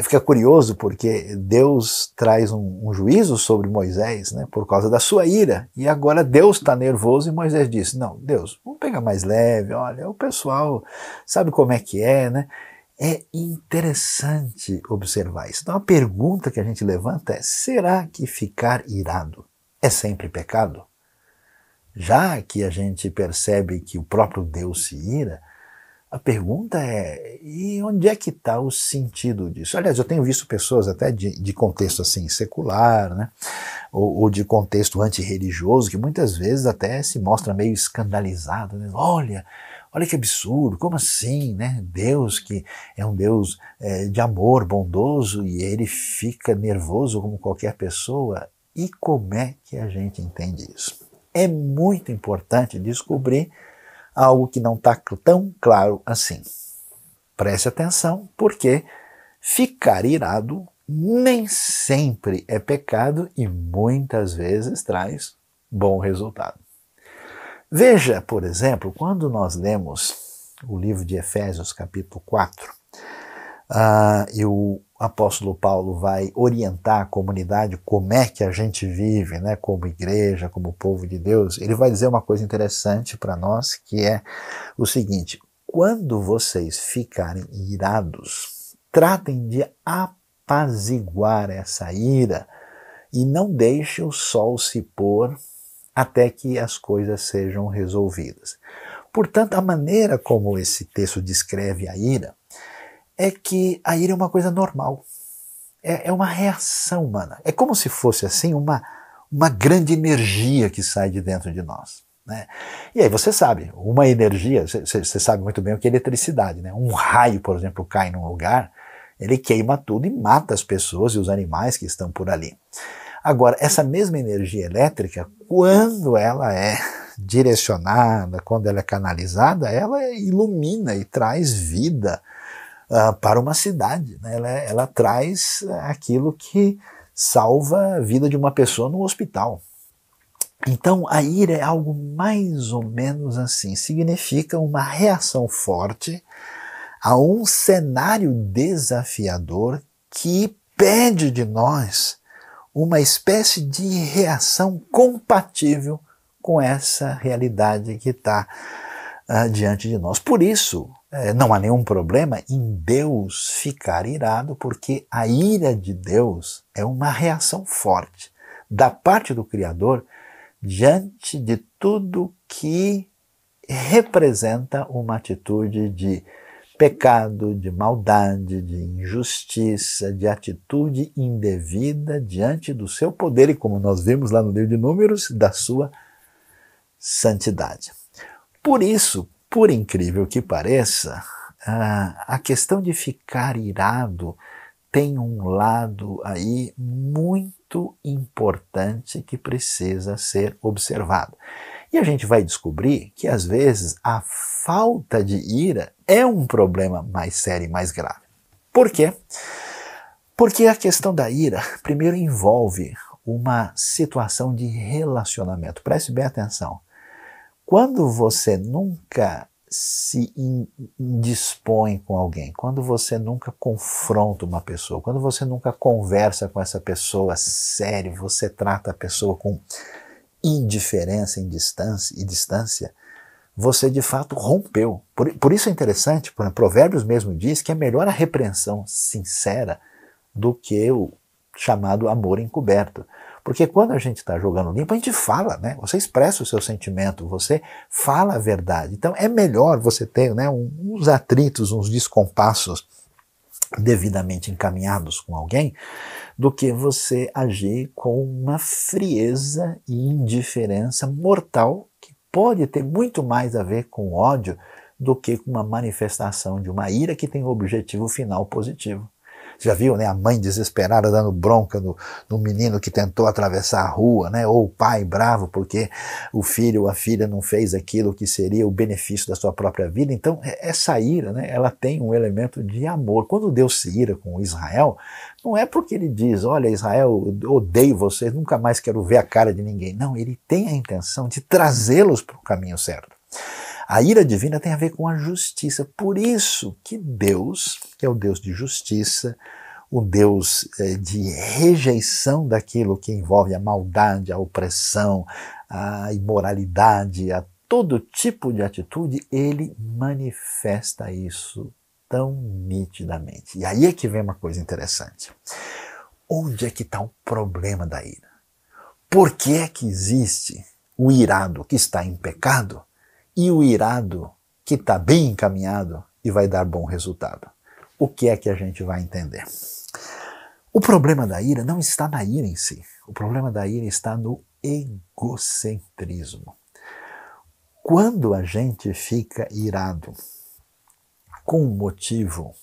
Fica curioso porque Deus traz um juízo sobre Moisés, né, por causa da sua ira, e agora Deus está nervoso e Moisés disse: não, Deus, vamos pegar mais leve, olha, o pessoal sabe como é que é, né? É interessante observar isso. Então a pergunta que a gente levanta é: será que ficar irado é sempre pecado? Já que a gente percebe que o próprio Deus se ira, a pergunta é: e onde é que está o sentido disso? Aliás, eu tenho visto pessoas até de contexto assim secular, né, ou de contexto antirreligioso, que muitas vezes até se mostra meio escandalizado, né? Olha que absurdo, como assim, né? Deus que é um Deus de amor, bondoso, e ele fica nervoso como qualquer pessoa. E como é que a gente entende isso? É muito importante descobrir algo que não está tão claro assim. Preste atenção, porque ficar irado nem sempre é pecado e muitas vezes traz bom resultado. Veja, por exemplo, quando nós lemos o livro de Efésios, capítulo 4, e o apóstolo Paulo vai orientar a comunidade como é que a gente vive, né, como igreja, como povo de Deus. Ele vai dizer uma coisa interessante para nós, que é o seguinte: quando vocês ficarem irados, tratem de apaziguar essa ira e não deixem o sol se pôr até que as coisas sejam resolvidas. Portanto, a maneira como esse texto descreve a ira é que a ira é uma coisa normal, é uma reação humana, é como se fosse assim uma grande energia que sai de dentro de nós, né? E aí você sabe, uma energia, você sabe muito bem o que é eletricidade, né? Um raio, por exemplo, cai num lugar, ele queima tudo e mata as pessoas e os animais que estão por ali. Agora, essa mesma energia elétrica, quando ela é direcionada, quando ela é canalizada, ela ilumina e traz vida para uma cidade, né? Ela traz aquilo que salva a vida de uma pessoa no hospital. Então a ira é algo mais ou menos assim, significa uma reação forte a um cenário desafiador que pede de nós uma espécie de reação compatível com essa realidade que está diante de nós. Por isso, não há nenhum problema em Deus ficar irado, porque a ira de Deus é uma reação forte da parte do Criador diante de tudo que representa uma atitude de pecado, de maldade, de injustiça, de atitude indevida diante do seu poder e, como nós vimos lá no livro de Números, da sua santidade. Por isso, por incrível que pareça, a questão de ficar irado tem um lado aí muito importante que precisa ser observado. E a gente vai descobrir que, às vezes, a falta de ira é um problema mais sério e mais grave. Por quê? Porque a questão da ira, primeiro, envolve uma situação de relacionamento. Preste bem atenção. Quando você nunca se indispõe com alguém, quando você nunca confronta uma pessoa, quando você nunca conversa com essa pessoa sério, você trata a pessoa com indiferença e distância, você de fato rompeu. Por isso é interessante, Provérbios mesmo diz que é melhor a repreensão sincera do que o chamado amor encoberto. Porque quando a gente está jogando limpo, a gente fala, né? Você expressa o seu sentimento, você fala a verdade. Então é melhor você ter, né, uns atritos, uns descompassos devidamente encaminhados com alguém, do que você agir com uma frieza e indiferença mortal que pode ter muito mais a ver com ódio do que com uma manifestação de uma ira que tem o objetivo final positivo. Já viu, né, a mãe desesperada dando bronca no menino que tentou atravessar a rua, né, ou o pai bravo porque o filho ou a filha não fez aquilo que seria o benefício da sua própria vida. Então essa ira, né, ela tem um elemento de amor. Quando Deus se ira com Israel, não é porque ele diz, olha Israel, eu odeio vocês, nunca mais quero ver a cara de ninguém. Não, ele tem a intenção de trazê-los para o caminho certo. A ira divina tem a ver com a justiça. Por isso que Deus, que é o Deus de justiça, o Deus de rejeição daquilo que envolve a maldade, a opressão, a imoralidade, a todo tipo de atitude, ele manifesta isso tão nitidamente. E aí é que vem uma coisa interessante. Onde é que está o problema da ira? Por que é que existe o irado que está em pecado e o irado que está bem encaminhado e vai dar bom resultado? O que é que a gente vai entender? O problema da ira não está na ira em si. O problema da ira está no egocentrismo. Quando a gente fica irado com um motivo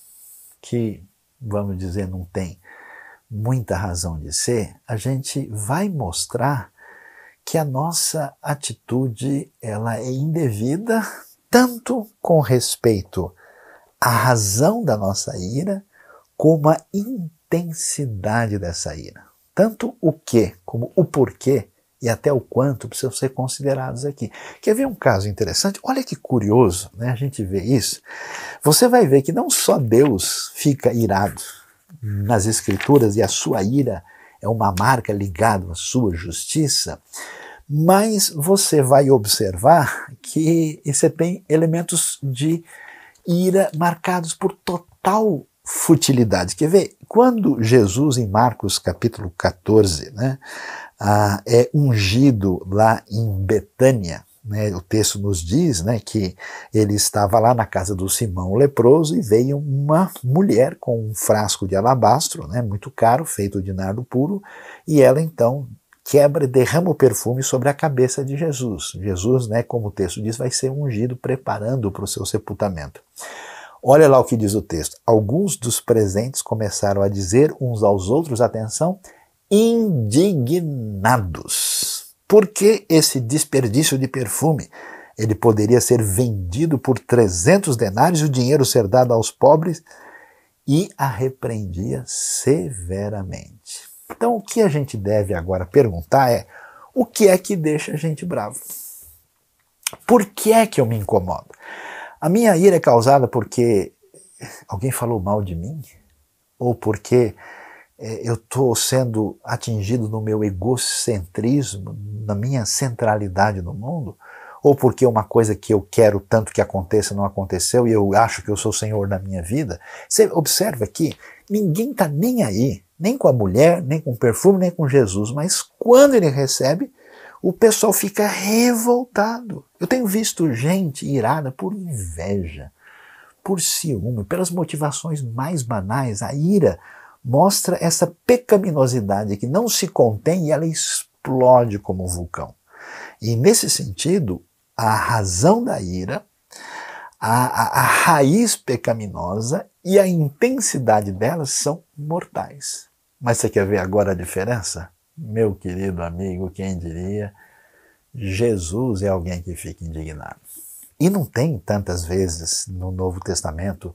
que, vamos dizer, não tem muita razão de ser, a gente vai mostrar que a nossa atitude ela é indevida tanto com respeito à razão da nossa ira, como a intensidade dessa ira. Tanto o que, como o porquê e até o quanto precisam ser considerados aqui. Quer ver um caso interessante? Olha que curioso, né? A gente vê isso. Você vai ver que não só Deus fica irado nas Escrituras e a sua ira é uma marca ligada à sua justiça, mas você vai observar que você tem elementos de ira marcados por total futilidade. Quer ver? Quando Jesus, em Marcos capítulo 14, né, é ungido lá em Betânia, né, o texto nos diz, né, que ele estava lá na casa do Simão o leproso e veio uma mulher com um frasco de alabastro, né, muito caro, feito de nardo puro, e ela então quebra e derrama o perfume sobre a cabeça de Jesus. Jesus, né, como o texto diz, vai ser ungido, preparando para o seu sepultamento. Olha lá o que diz o texto. Alguns dos presentes começaram a dizer uns aos outros, atenção, indignados. Por que esse desperdício de perfume? Ele poderia ser vendido por 300 denários e o dinheiro ser dado aos pobres, e a repreendia severamente. Então o que a gente deve agora perguntar é, o que é que deixa a gente bravo? Por que é que eu me incomodo? A minha ira é causada porque alguém falou mal de mim? Ou porque eu estou sendo atingido no meu egocentrismo, na minha centralidade no mundo? Ou porque uma coisa que eu quero tanto que aconteça não aconteceu e eu acho que eu sou o Senhor da minha vida? Você observa que ninguém está nem aí, nem com a mulher, nem com o perfume, nem com Jesus, mas quando ele recebe, o pessoal fica revoltado. Eu tenho visto gente irada por inveja, por ciúme, pelas motivações mais banais. A ira mostra essa pecaminosidade que não se contém e ela explode como um vulcão. E nesse sentido, a razão da ira, a raiz pecaminosa e a intensidade delas são mortais. Mas você quer ver agora a diferença? Meu querido amigo, quem diria? Jesus é alguém que fica indignado. E não tem tantas vezes no Novo Testamento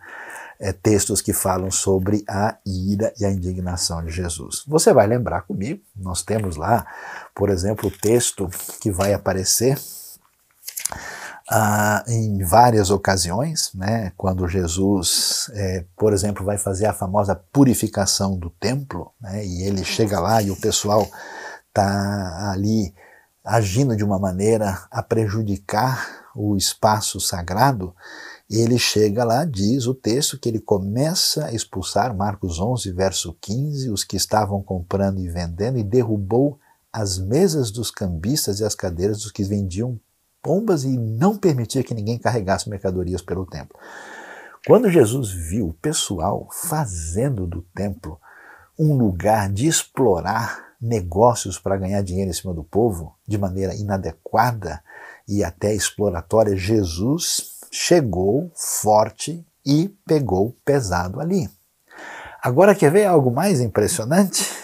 textos que falam sobre a ira e a indignação de Jesus. Você vai lembrar comigo, nós temos lá, por exemplo, o texto que vai aparecer em várias ocasiões, né, quando Jesus, por exemplo, vai fazer a famosa purificação do templo, né, e ele chega lá e o pessoal está ali agindo de uma maneira a prejudicar o espaço sagrado, ele chega lá, diz o texto, que ele começa a expulsar, Marcos 11, verso 15, os que estavam comprando e vendendo, e derrubou as mesas dos cambistas e as cadeiras dos que vendiam pombas e não permitia que ninguém carregasse mercadorias pelo templo. Quando Jesus viu o pessoal fazendo do templo um lugar de explorar negócios para ganhar dinheiro em cima do povo de maneira inadequada e até exploratória, Jesus chegou forte e pegou pesado ali. Agora quer ver algo mais impressionante?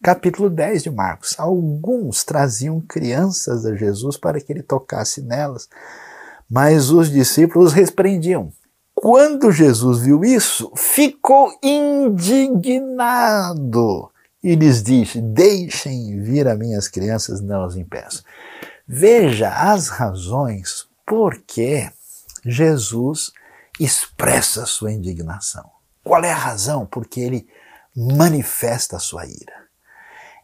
Capítulo 10 de Marcos. Alguns traziam crianças a Jesus para que ele tocasse nelas, mas os discípulos repreendiam. Quando Jesus viu isso, ficou indignado e lhes disse: deixem vir as minhas crianças, não as impeçam. Veja as razões por que Jesus expressa sua indignação. Qual é a razão? Porque ele manifesta a sua ira.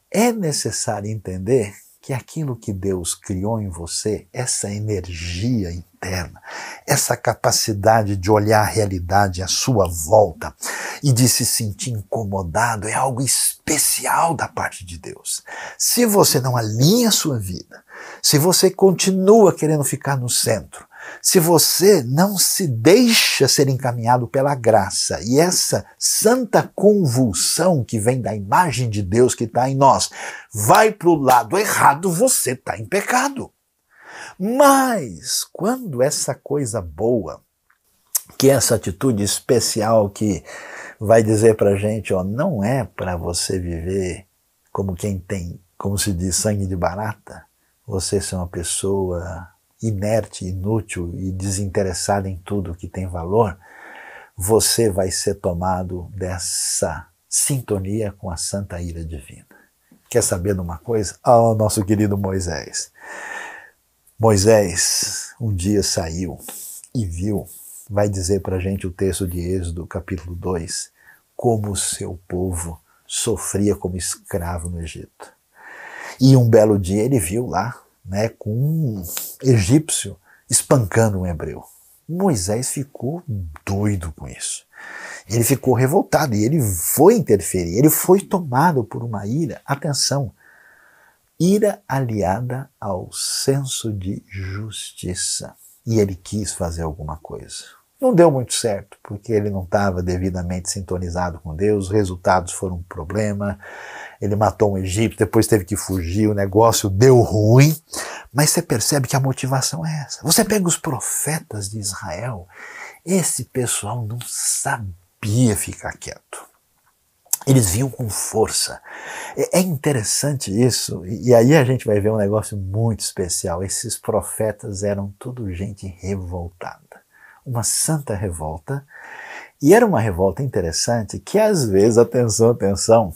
É necessário entender que aquilo que Deus criou em você, essa energia interna, essa capacidade de olhar a realidade à sua volta e de se sentir incomodado, é algo especial da parte de Deus. Se você não alinha a sua vida, se você continua querendo ficar no centro, se você não se deixa ser encaminhado pela graça e essa santa convulsão que vem da imagem de Deus que está em nós vai para o lado errado, você está em pecado. Mas quando essa coisa boa, que é essa atitude especial que vai dizer para a gente, ó, não é para você viver como quem tem, como se diz, sangue de barata, você ser uma pessoa inerte, inútil e desinteressada em tudo que tem valor, você vai ser tomado dessa sintonia com a santa ira divina. Quer saber de uma coisa? O nosso querido Moisés. Moisés um dia saiu e viu, vai dizer para a gente o texto de Êxodo, capítulo 2, como o seu povo sofria como escravo no Egito. E um belo dia ele viu lá, né, com um egípcio espancando um hebreu. Moisés ficou doido com isso. Ele ficou revoltado e ele foi interferir, ele foi tomado por uma ira, atenção, ira aliada ao senso de justiça. E ele quis fazer alguma coisa. Não deu muito certo, porque ele não estava devidamente sintonizado com Deus, os resultados foram um problema, ele matou um egípcio, depois teve que fugir, o negócio deu ruim, mas você percebe que a motivação é essa. Você pega os profetas de Israel, esse pessoal não sabia ficar quieto. Eles vinham com força. É interessante isso, e aí a gente vai ver um negócio muito especial. Esses profetas eram tudo gente revoltada. Uma santa revolta, e era uma revolta interessante que às vezes, atenção,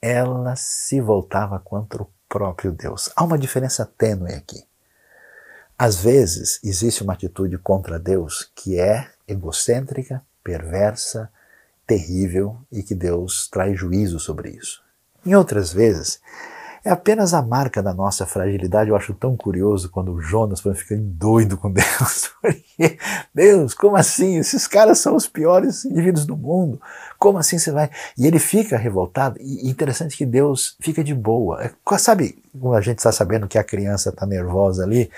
ela se voltava contra o próprio Deus. Há uma diferença tênue aqui. Às vezes existe uma atitude contra Deus que é egocêntrica, perversa, terrível e que Deus traz juízo sobre isso. Em outras vezes, é apenas a marca da nossa fragilidade. Eu acho tão curioso quando o Jonas fica doido com Deus. Porque, Deus, como assim? Esses caras são os piores indivíduos do mundo. Como assim você vai? E ele fica revoltado. E interessante que Deus fica de boa. Sabe, quando a gente está sabendo que a criança está nervosa ali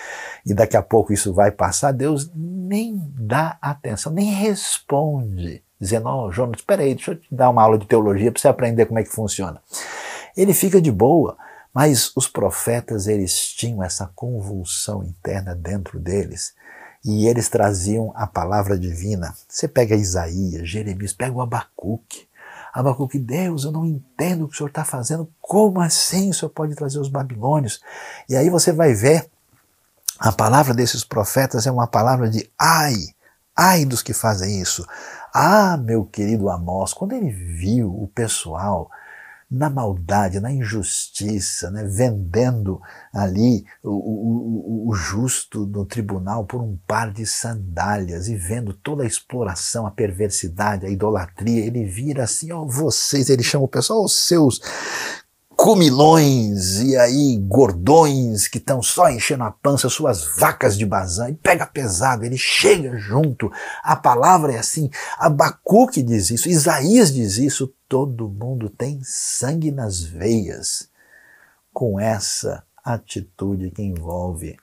e daqui a pouco isso vai passar, Deus nem dá atenção, nem responde. Dizendo, Jonas, espera aí, deixa eu te dar uma aula de teologia para você aprender como é que funciona. Ele fica de boa. Mas os profetas, eles tinham essa convulsão interna dentro deles e eles traziam a palavra divina. Você pega Isaías, Jeremias, pega o Abacuque. Abacuque, Deus, eu não entendo o que o Senhor está fazendo. Como assim o Senhor pode trazer os babilônios? E aí você vai ver, a palavra desses profetas é uma palavra de ai dos que fazem isso. Meu querido Amós, quando ele viu o pessoal na maldade, na injustiça, né? Vendendo ali o justo no tribunal por um par de sandálias e vendo toda a exploração, a perversidade, a idolatria. Ele vira assim, ó, vocês, ele chama o pessoal, os seus comilões e aí gordões que estão só enchendo a pança, suas vacas de Bazã, e pega pesado, ele chega junto, a palavra é assim, Abacuque diz isso, Isaías diz isso, todo mundo tem sangue nas veias com essa atitude que envolve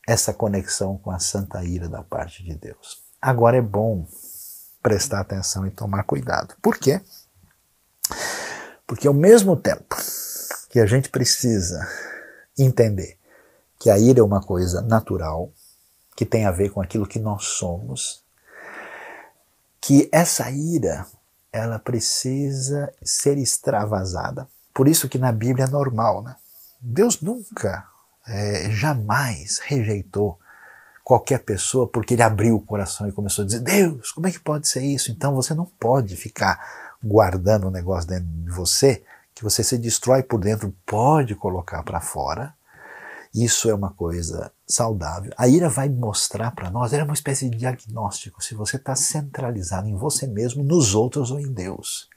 essa conexão com a santa ira da parte de Deus. Agora é bom prestar atenção e tomar cuidado. Por quê? Porque ao mesmo tempo que a gente precisa entender que a ira é uma coisa natural, que tem a ver com aquilo que nós somos, que essa ira, ela precisa ser extravasada. Por isso que na Bíblia é normal, né? Deus nunca, jamais rejeitou qualquer pessoa porque ele abriu o coração e começou a dizer, Deus, como é que pode ser isso? Então você não pode ficar guardando um negócio dentro de você, que você se destrói por dentro, pode colocar para fora. Isso é uma coisa saudável. A ira vai mostrar para nós, ela é uma espécie de diagnóstico, se você está centralizado em você mesmo, nos outros ou em Deus.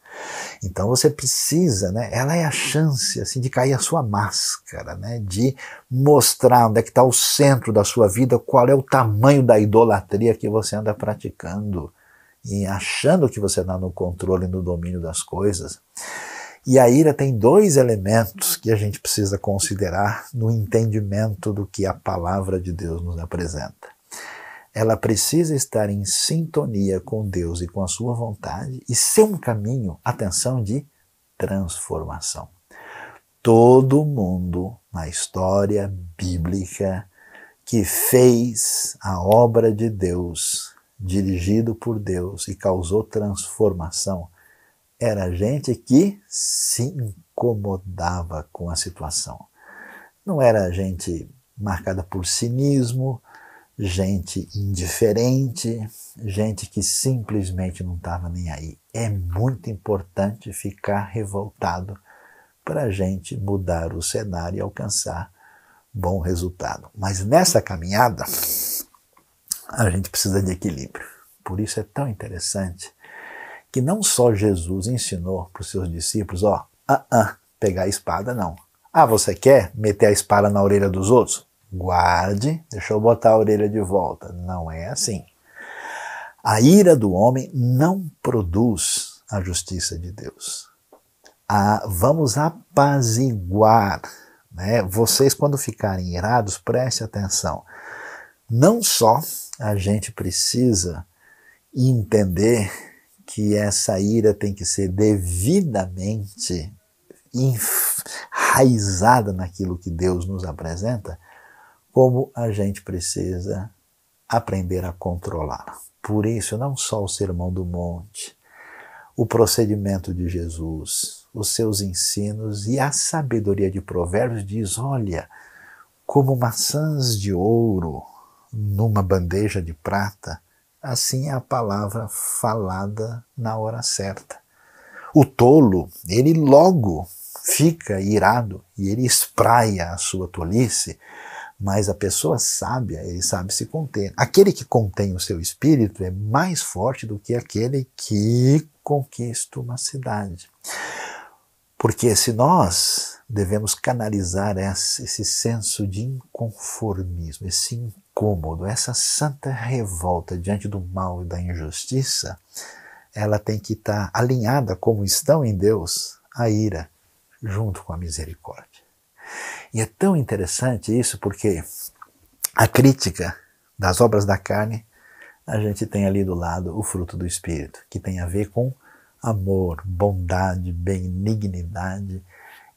Então você precisa, né, ela é a chance assim, de cair a sua máscara, né, de mostrar onde é que está o centro da sua vida, qual é o tamanho da idolatria que você anda praticando e achando que você está no controle e no domínio das coisas. E a ira tem dois elementos que a gente precisa considerar no entendimento do que a palavra de Deus nos apresenta. Ela precisa estar em sintonia com Deus e com a sua vontade e ser um caminho, atenção, de transformação. Todo mundo na história bíblica que fez a obra de Deus, dirigido por Deus e causou transformação, era gente que se incomodava com a situação. Não era gente marcada por cinismo, gente indiferente, gente que simplesmente não estava nem aí. É muito importante ficar revoltado para a gente mudar o cenário e alcançar bom resultado. Mas nessa caminhada, a gente precisa de equilíbrio. Por isso é tão interessante que não só Jesus ensinou para os seus discípulos, pegar a espada não. Você quer meter a espada na orelha dos outros? Guarde, deixa eu botar a orelha de volta. Não é assim. A ira do homem não produz a justiça de Deus. Vamos apaziguar, né? Vocês, quando ficarem irados, prestem atenção. Não só a gente precisa entender que essa ira tem que ser devidamente enraizada naquilo que Deus nos apresenta, como a gente precisa aprender a controlar. Por isso, não só o Sermão do Monte, o procedimento de Jesus, os seus ensinos e a sabedoria de Provérbios diz, olha, como maçãs de ouro numa bandeja de prata, assim é a palavra falada na hora certa. O tolo, ele logo fica irado e ele espraia a sua tolice, mas a pessoa sábia, ele sabe se conter. Aquele que contém o seu espírito é mais forte do que aquele que conquista uma cidade. Porque se nós devemos canalizar esse senso de inconformismo, esse incômodo, essa santa revolta diante do mal e da injustiça, ela tem que estar alinhada, como estão em Deus, a ira, junto com a misericórdia. E é tão interessante isso porque a crítica das obras da carne, a gente tem ali do lado o fruto do Espírito, que tem a ver com amor, bondade, benignidade.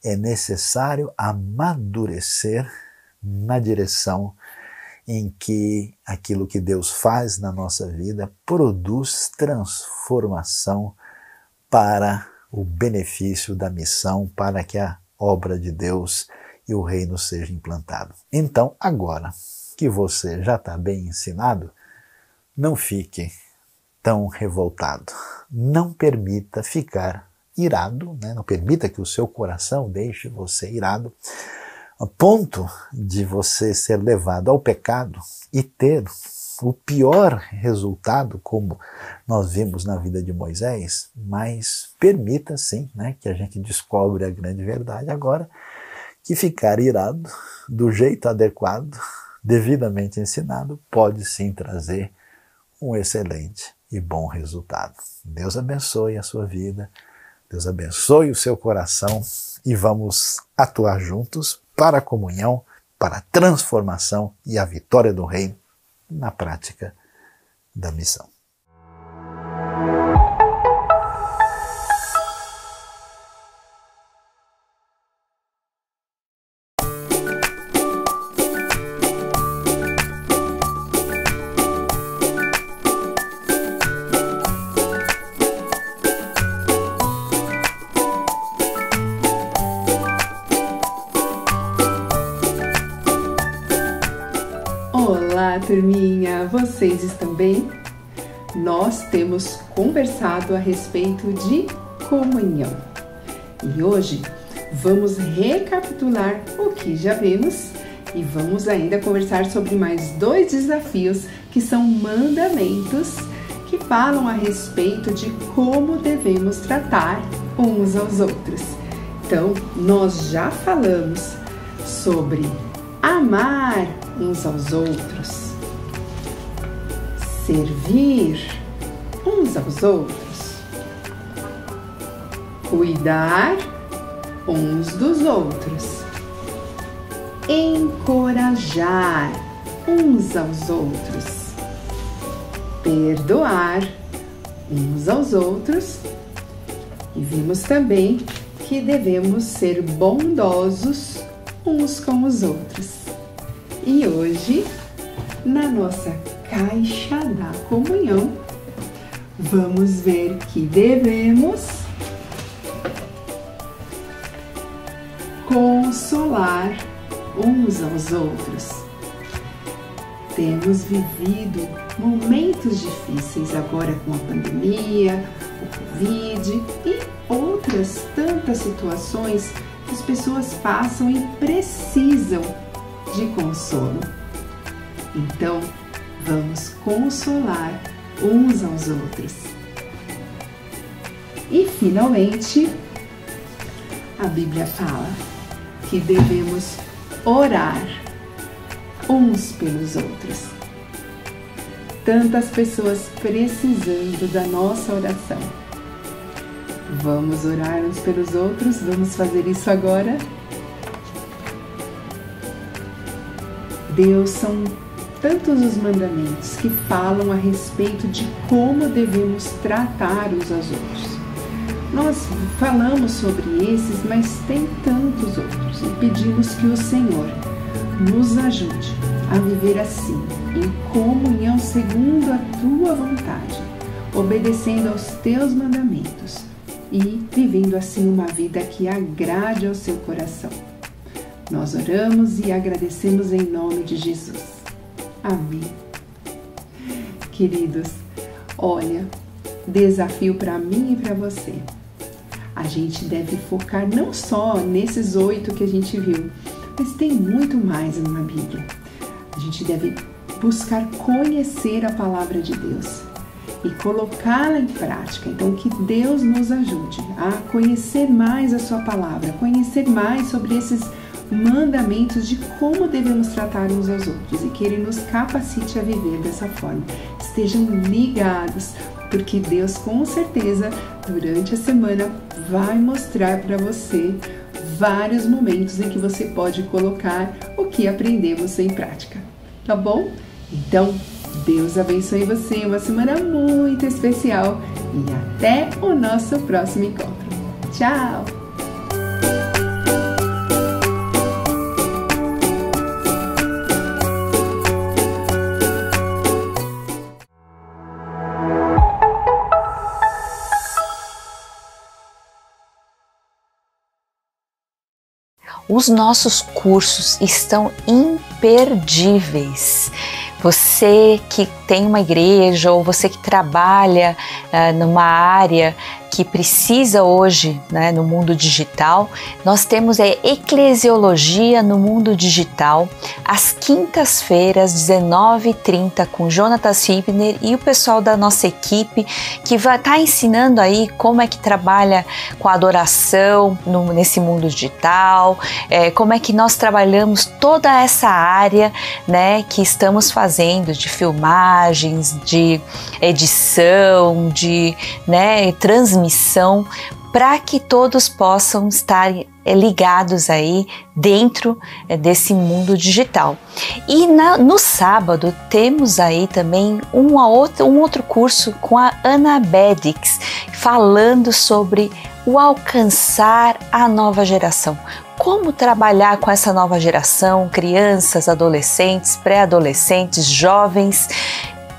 É necessário amadurecer na direção em que aquilo que Deus faz na nossa vida produz transformação para o benefício da missão, para que a obra de Deus e o reino seja implantado. Então, agora que você já está bem ensinado, não fique tão revoltado. Não permita ficar irado, né? Não permita que o seu coração deixe você irado, a ponto de você ser levado ao pecado e ter o pior resultado, como nós vimos na vida de Moisés, mas permita sim, né, que a gente descobre a grande verdade agora, que ficar irado do jeito adequado, devidamente ensinado, pode sim trazer um excelente e bom resultado. Deus abençoe a sua vida, Deus abençoe o seu coração e vamos atuar juntos para a comunhão, para a transformação e a vitória do reino na prática da missão. Olá, turminha! Vocês estão bem? Nós temos conversado a respeito de comunhão. E hoje vamos recapitular o que já vimos e vamos ainda conversar sobre mais 2 desafios que são mandamentos que falam a respeito de como devemos tratar uns aos outros. Então, nós já falamos sobre amar uns aos outros, servir uns aos outros, cuidar uns dos outros, encorajar uns aos outros, perdoar uns aos outros, e vimos também que devemos ser bondosos uns com os outros. E hoje, na nossa caixa da comunhão, vamos ver que devemos consolar uns aos outros. Temos vivido momentos difíceis agora com a pandemia, o Covid e outras tantas situações que as pessoas passam e precisam de consolo. Então, vamos consolar uns aos outros. E, finalmente, a Bíblia fala que devemos orar uns pelos outros. Tantas pessoas precisando da nossa oração. Vamos orar uns pelos outros? Vamos fazer isso agora? Deus, são tantos os mandamentos que falam a respeito de como devemos tratar uns aos outros. Nós falamos sobre esses, mas tem tantos outros e pedimos que o Senhor nos ajude a viver assim, em comunhão segundo a Tua vontade, obedecendo aos Teus mandamentos e vivendo assim uma vida que agrade ao Seu coração. Nós oramos e agradecemos em nome de Jesus. Amém. Queridos, olha, desafio para mim e para você. A gente deve focar não só nesses 8 que a gente viu, mas tem muito mais na Bíblia. A gente deve buscar conhecer a palavra de Deus e colocá-la em prática. Então, que Deus nos ajude a conhecer mais a sua palavra, conhecer mais sobre esses mandamentos de como devemos tratar uns aos outros e que Ele nos capacite a viver dessa forma. Estejam ligados, porque Deus com certeza durante a semana vai mostrar para você vários momentos em que você pode colocar o que aprendemos em prática, tá bom? Então, Deus abençoe você, uma semana muito especial e até o nosso próximo encontro. Tchau! Os nossos cursos estão imperdíveis. Você que tem uma igreja ou você que trabalha numa área que precisa hoje, né, no mundo digital. Nós temos a Eclesiologia no Mundo Digital, às quintas-feiras, 19h30, com Jonatas Hibner e o pessoal da nossa equipe, que vai estar ensinando aí como é que trabalha com a adoração nesse mundo digital, como é que nós trabalhamos toda essa área, né, que estamos fazendo de filmagens, de edição, de, né, transmissão, para que todos possam estar ligados aí dentro desse mundo digital. E no sábado temos aí também um outro curso com a Ana Bedix, falando sobre o alcançar a nova geração. Como trabalhar com essa nova geração, crianças, adolescentes, pré-adolescentes, jovens,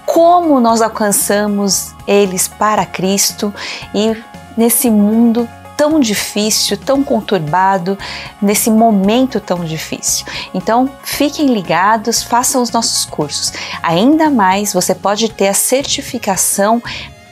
como nós alcançamos eles para Cristo e nesse mundo tão difícil, tão conturbado, nesse momento tão difícil. Então, fiquem ligados, façam os nossos cursos. Ainda mais, você pode ter a certificação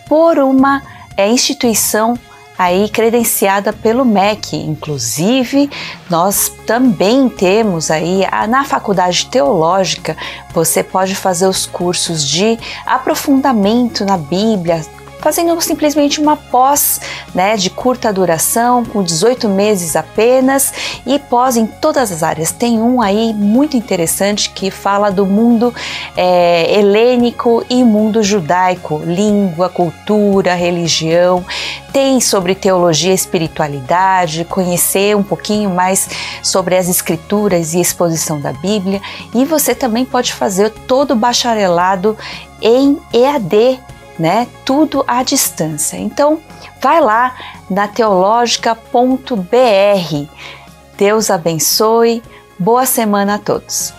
por uma instituição aí credenciada pelo MEC. Inclusive, nós também temos aí na Faculdade Teológica, você pode fazer os cursos de aprofundamento na Bíblia, fazendo simplesmente uma pós, né, de curta duração, com 18 meses apenas, e pós em todas as áreas. Tem um aí muito interessante que fala do mundo helênico e mundo judaico, língua, cultura, religião. Tem sobre teologia e espiritualidade, conhecer um pouquinho mais sobre as escrituras e exposição da Bíblia. E você também pode fazer todo o bacharelado em EAD, né? Tudo à distância. Então, vai lá na teologica.br. Deus abençoe. Boa semana a todos.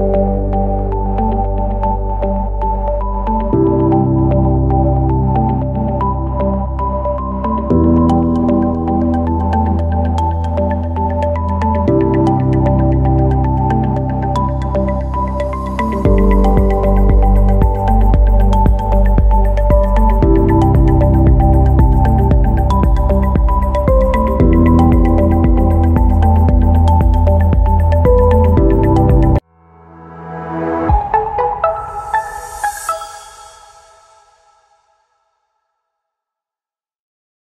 Música